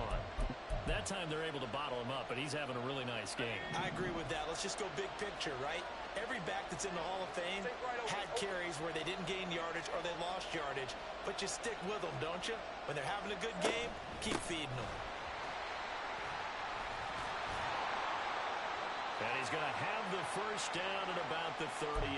That time they're able to bottle him up, but he's having a really nice game. I agree with that. Let's just go big picture, right? Every back that's in the Hall of Fame had carries where they didn't gain yardage or they lost yardage. But you stick with them, don't you? When they're having a good game, keep feeding them. And he's going to have the first down at about the 38.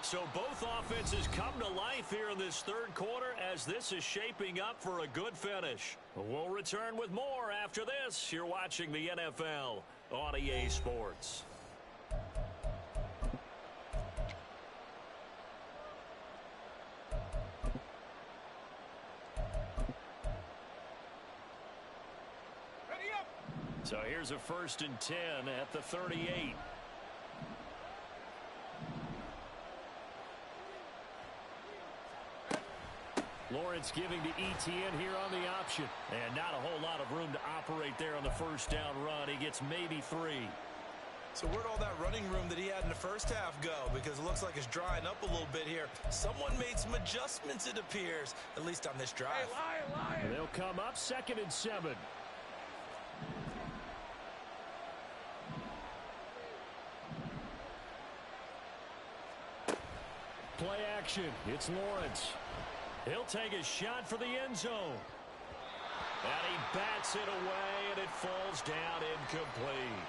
So both offenses come to life here in this third quarter as this is shaping up for a good finish. We'll return with more after this. You're watching the NFL on EA Sports. So here's a 1st and 10 at the 38. Lawrence giving to ETN here on the option. And not a whole lot of room to operate there on the first down run. He gets maybe 3. So where'd all that running room that he had in the first half go? Because it looks like it's drying up a little bit here. Someone made some adjustments, it appears, at least on this drive. Hey, Lion. They'll come up 2nd and 7. Play action. It's Lawrence. He'll take a shot for the end zone. And he bats it away, and it falls down incomplete.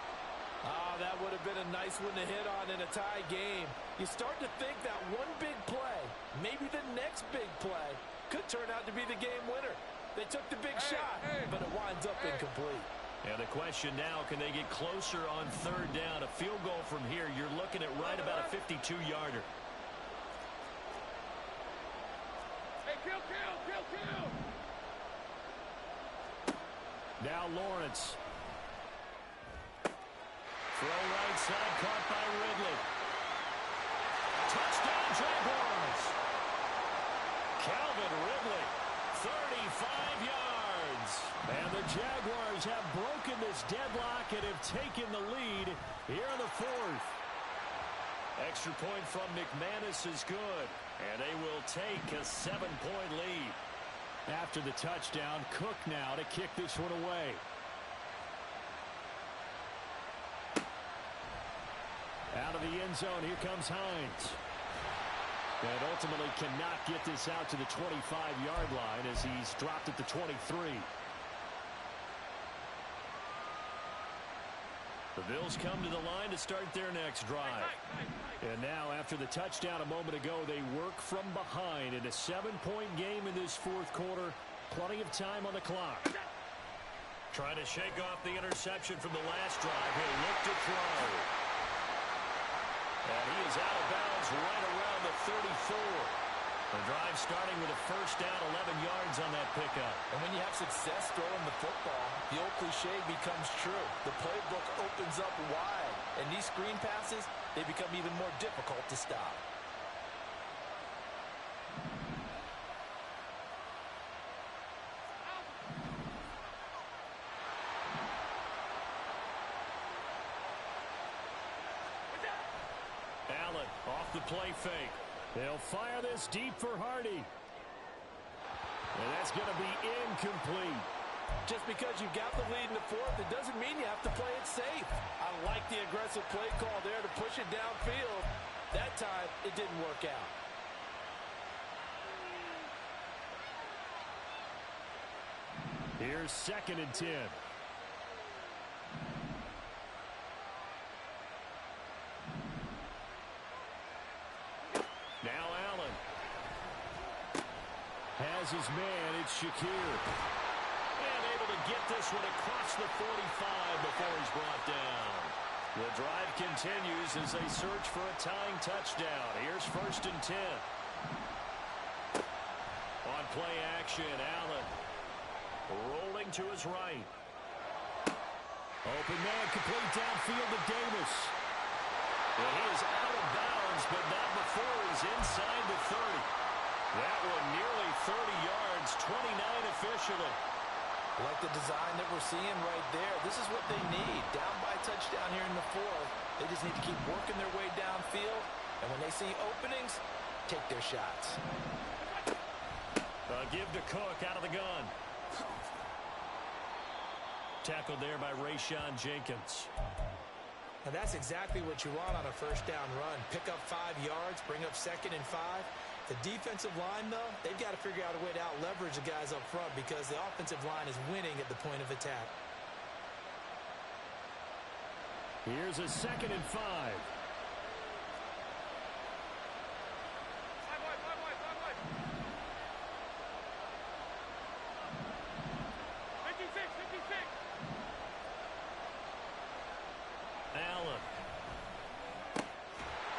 That would have been a nice one to hit on in a tie game. You start to think that one big play, maybe the next big play, could turn out to be the game winner. They took the big shot, but it winds up incomplete. And the question now, can they get closer on 3rd down? A field goal from here, you're looking at right about a 52-yarder. Hey, kill. Now Lawrence. Throw right side, caught by Ridley. Touchdown, Jaguars. Calvin Ridley, 35 yards. And the Jaguars have broken this deadlock and have taken the lead here in the 4th. Extra point from McManus is good, and they will take a 7-point lead. After the touchdown, Cook now to kick this one away. Out of the end zone, here comes Hines. And ultimately cannot get this out to the 25-yard line as he's dropped at the 23. The Bills come to the line to start their next drive. And now, after the touchdown a moment ago, they work from behind in a 7-point game in this 4th quarter. Plenty of time on the clock. Trying to shake off the interception from the last drive. He'll look to throw. And he is out of bounds right around the 34. The drive starting with a 1st down, 11 yards on that pickup. And when you have success throwing the football, the old cliche becomes true. The playbook opens up wide. And these screen passes, they become even more difficult to stop. Allen off the play fake. They'll fire this deep for Hardy. And that's going to be incomplete. Just because you got the lead in the 4th, it doesn't mean you have to play it safe. I like the aggressive play call there to push it downfield. That time, it didn't work out. Here's 2nd and 10. Now Allen. Has his man, it's Shakir. And able to get this one across the 45 before he's brought down. The drive continues as they search for a tying touchdown. Here's 1st and 10. On play action, Allen rolling to his right. Open man, complete downfield to Davis. And he is out of bounds, but not before he's inside the 30. That one nearly 30 yards, 29 officially. Like the design that we're seeing right there. This is what they need. Down by a touchdown here in the 4th. They just need to keep working their way downfield. And when they see openings, take their shots. Give to Cook out of the gun. Tackled there by Rayshon Jenkins. And that's exactly what you want on a 1st down run. Pick up 5 yards, bring up 2nd and 5. The defensive line, though, they've got to figure out a way to out-leverage the guys up front because the offensive line is winning at the point of attack. Here's a 2nd and 5.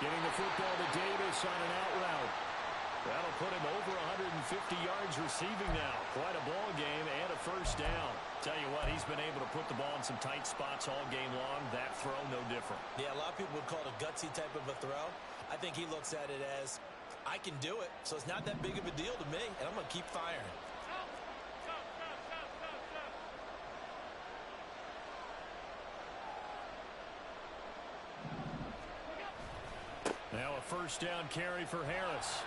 Getting the football to Davis on an out route. That'll put him over 150 yards receiving now. Quite a ball game and a first down. Tell you what, he's been able to put the ball in some tight spots all game long. That throw, no different. Yeah, a lot of people would call it a gutsy type of a throw. I think he looks at it as, I can do it, so it's not that big of a deal to me, and I'm going to keep firing. Now a first down carry for Harris.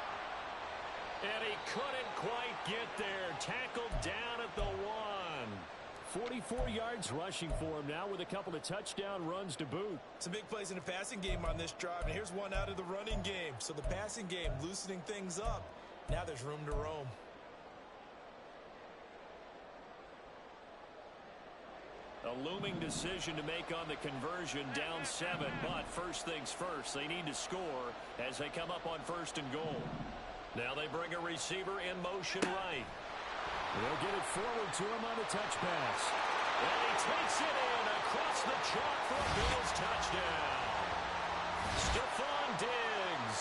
And he couldn't quite get there. Tackled down at the 1. 44 yards rushing for him now with a couple of touchdown runs to boot. Some big plays in the passing game on this drive, and here's one out of the running game. So the passing game loosening things up. Now there's room to roam. A looming decision to make on the conversion, down 7, but first things first, they need to score as they come up on first and goal. Now they bring a receiver in motion right. They'll get it forward to him on a touch pass. And he takes it in across the chalk for a Bills touchdown. Stephon Diggs,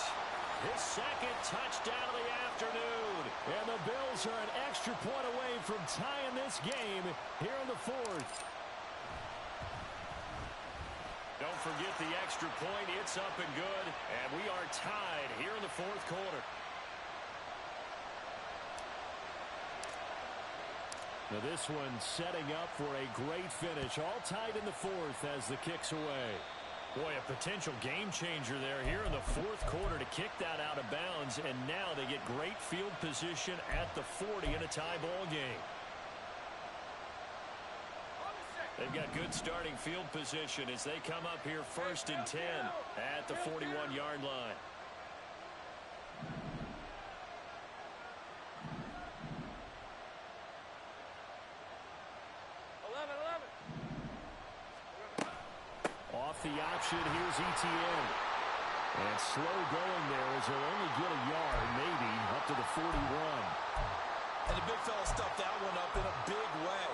his second touchdown of the afternoon. And the Bills are an extra point away from tying this game here in the 4th. Don't forget the extra point. It's up and good. And we are tied here in the 4th quarter. Now this one setting up for a great finish. All tied in the 4th as the kick's away. Boy, a potential game changer there here in the 4th quarter to kick that out of bounds. And now they get great field position at the 40 in a tie ball game. They've got good starting field position as they come up here 1st and 10 at the 41-yard line. Off the option, here's ETN. And slow going there as he'll only get a yard, maybe, up to the 41. And the big fella stuffed that one up in a big way.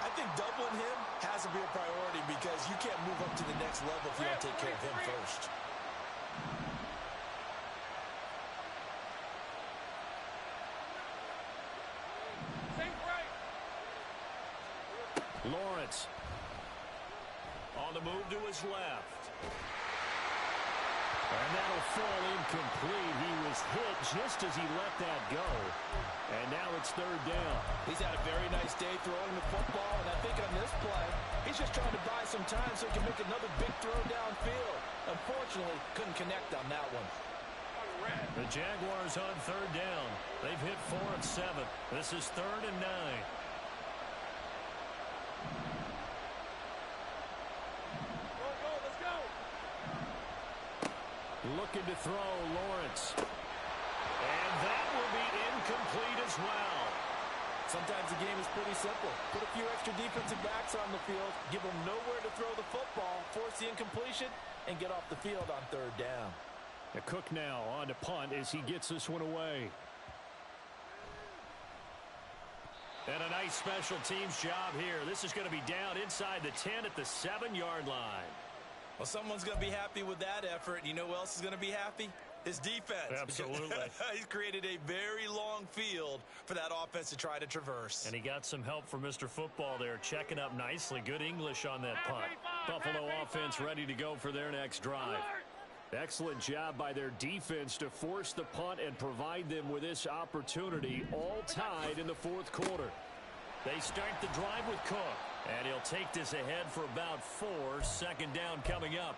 I think doubling him has to be a priority because you can't move up to the next level if you don't take care of him first. Lawrence on the move to his left. And that'll fall incomplete. He was hit just as he let that go. And now it's 3rd down. He's had a very nice day throwing the football, and I think on this play, he's just trying to buy some time so he can make another big throw downfield. Unfortunately, couldn't connect on that one. The Jaguars on 3rd down. They've hit 4 of 7. This is 3rd and 9. Looking to throw, Lawrence. And that will be incomplete as well. Sometimes the game is pretty simple. Put a few extra defensive backs on the field, give them nowhere to throw the football, force the incompletion, and get off the field on 3rd down. Cook now on to punt as he gets this one away. And a nice special teams job here. This is going to be down inside the 10 at the 7-yard line. Well, someone's going to be happy with that effort. You know who else is going to be happy? His defense. Absolutely. He's created a very long field for that offense to try to traverse. And he got some help from Mr. Football there, checking up nicely. Good English on that punt. Buffalo offense ready to go for their next drive. Excellent job by their defense to force the punt and provide them with this opportunity, all tied in the 4th quarter. They start the drive with Cook. And he'll take this ahead for about 4. 2nd down coming up.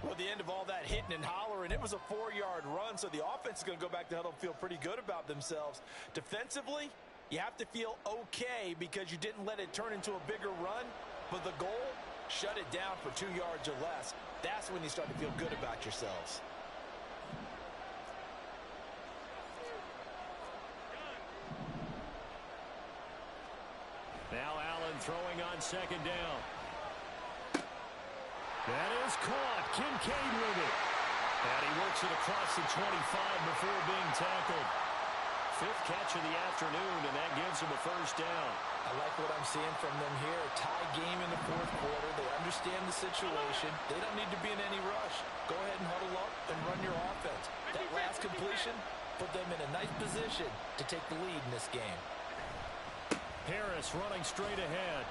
Well, at the end of all that hitting and hollering, it was a 4-yard run, so the offense is going to go back to huddle and feel pretty good about themselves. Defensively, you have to feel okay because you didn't let it turn into a bigger run, but the goal, shut it down for 2 yards or less. That's when you start to feel good about yourselves. Now Allen throwing on 2nd down. That is caught. Kincaid with it. And he works it across the 25 before being tackled. fifth catch of the afternoon, and that gives him a first down. I like what I'm seeing from them here. A tie game in the fourth quarter. They understand the situation. They don't need to be in any rush. Go ahead and huddle up and run your offense. That last completion put them in a nice position to take the lead in this game. Harris running straight ahead.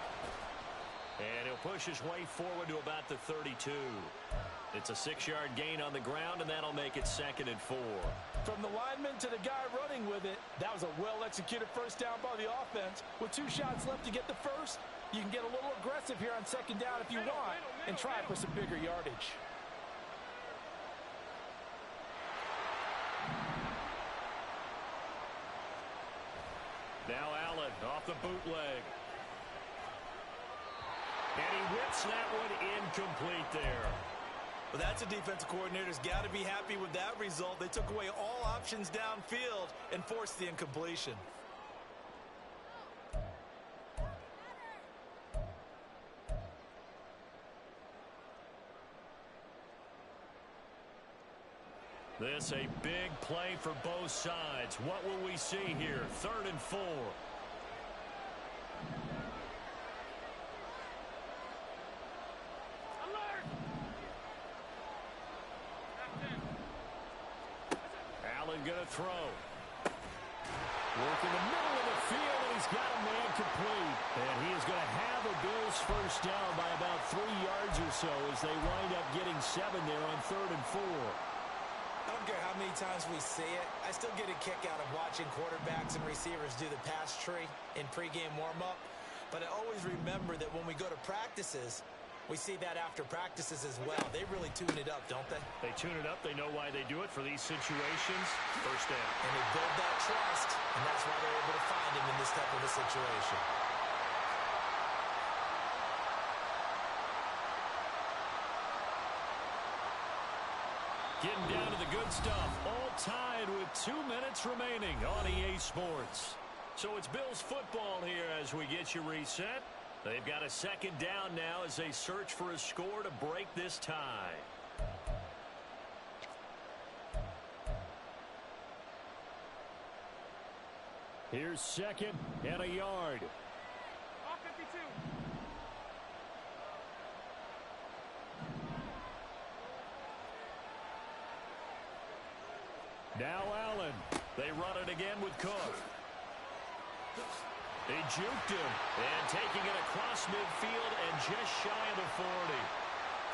And he'll push his way forward to about the 32. It's a 6-yard gain on the ground, and that'll make it 2nd and 4. From the lineman to the guy running with it, that was a well-executed first down by the offense. With 2 shots left to get the first, you can get a little aggressive here on 2nd down if you want and try for some bigger yardage. Now Allen off the bootleg. And he whips that one incomplete there. Well, that's a defensive coordinator's got to be happy with that result. They took away all options downfield and forced the incompletion. This a big play for both sides. What will we see here? 3rd and 4. Allen gonna throw. Work in the middle of the field, and he's got a man complete. And he is going to have a Bills first down by about 3 yards or so as they wind up getting 7 there on 3rd and 4. I don't care how many times we see it. I still get a kick out of watching quarterbacks and receivers do the pass tree in pregame warm-up. But I always remember that when we go to practices, we see that after practices as well. They really tune it up, don't they? They tune it up. They know why they do it for these situations. First down. And they build that trust, and that's why they're able to find him in this type of a situation. Getting down to the good stuff. All tied with 2 minutes remaining on EA Sports. So it's Bills football here as we get you reset. They've got a 2nd down now as they search for a score to break this tie. Here's 2nd and a yard. Off 52. Now Allen. They run it again with Cook. They juked him, and taking it across midfield and just shy of the 40.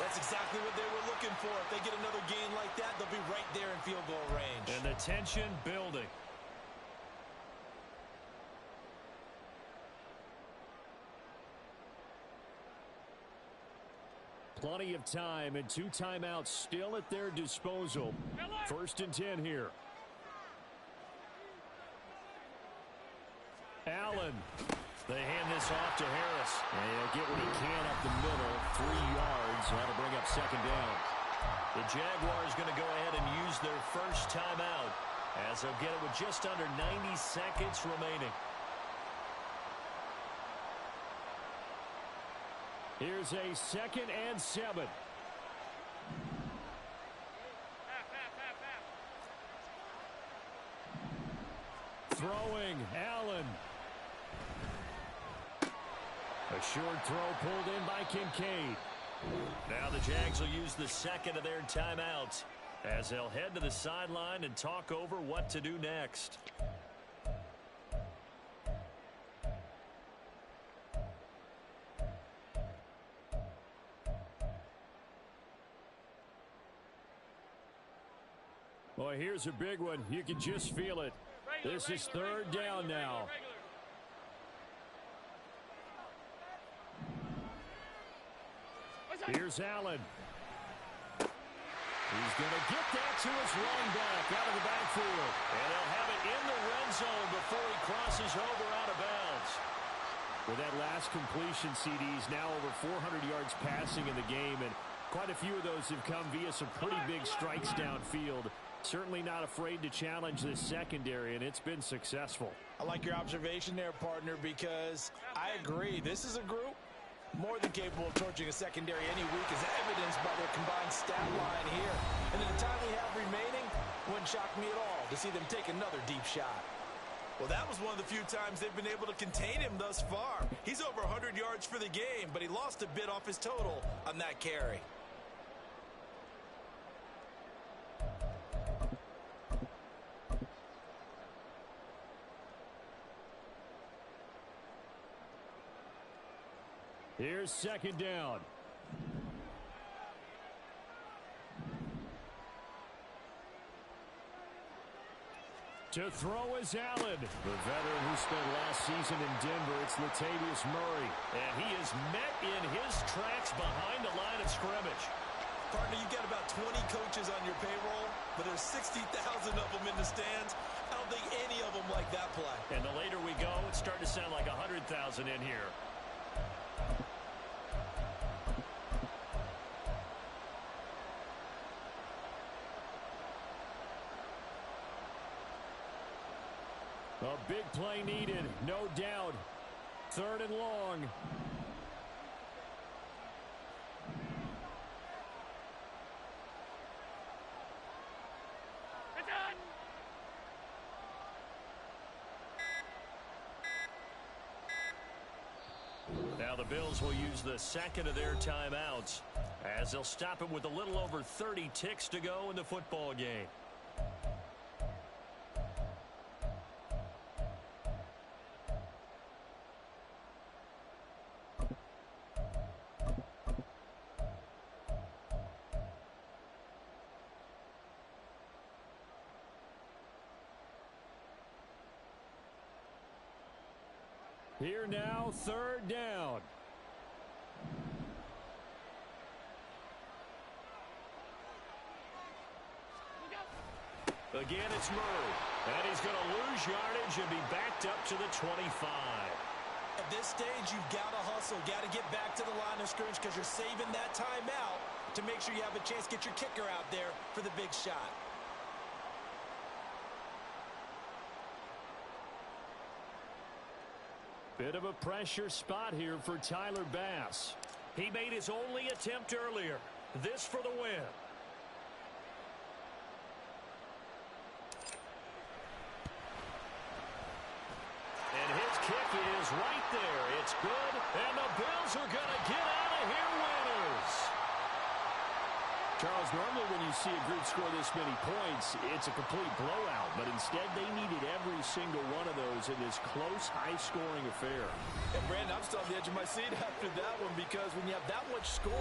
That's exactly what they were looking for. If they get another gain like that, they'll be right there in field goal range. And the tension building. Plenty of time and 2 timeouts still at their disposal. 1st and 10 here. Allen. They hand this off to Harris. And he'll get what he can up the middle. 3 yards. That'll bring up 2nd down. The Jaguars going to go ahead and use their first timeout as they'll get it with just under 90 seconds remaining. Here's a 2nd and 7. Throwing, Allen. A short throw pulled in by Kincaid. Now the Jags will use the 2nd of their timeouts as they'll head to the sideline and talk over what to do next. Boy, here's a big one. You can just feel it. This is 3rd down now. Here's Allen. He's going to get that to his running back out of the backfield. And he'll have it in the red zone before he crosses over out of bounds. With that last completion, CD's now over 400 yards passing in the game, and quite a few of those have come via some pretty big strikes downfield. Certainly not afraid to challenge this secondary, and it's been successful. I like your observation there, partner, because I agree. This is a group more than capable of torching a secondary any week, as evidenced by their combined stat line here. And in the time we have remaining, wouldn't shock me at all to see them take another deep shot. Well, that was one of the few times they've been able to contain him thus far. He's over 100 yards for the game, but he lost a bit off his total on that carry. Here's second down. To throw is Allen. The veteran who spent last season in Denver, it's Latavius Murray. And he is met in his tracks behind the line of scrimmage. Partner, you've got about 20 coaches on your payroll, but there's 60,000 of them in the stands. I don't think any of them like that play. And the later we go, it's starting to sound like 100,000 in here. A big play needed, no doubt. Third and long. Now the Bills will use the second of their timeouts as they'll stop it with a little over 30 ticks to go in the football game. Here now, third down. Again, it's Murray. And he's going to lose yardage and be backed up to the 25. At this stage, you've got to hustle. Got to get back to the line of scrimmage because you're saving that timeout to make sure you have a chance to get your kicker out there for the big shot. Bit of a pressure spot here for Tyler Bass. He made his only attempt earlier. This for the win. And his kick is right there. It's good. And the Bills are going to get out of here winners. Charles, normally when you see a group score this many points, it's a complete blowout. But instead, they needed every single one of those in this close, high-scoring affair. And, Brandon, I'm still on the edge of my seat after that one because when you have that much scoring,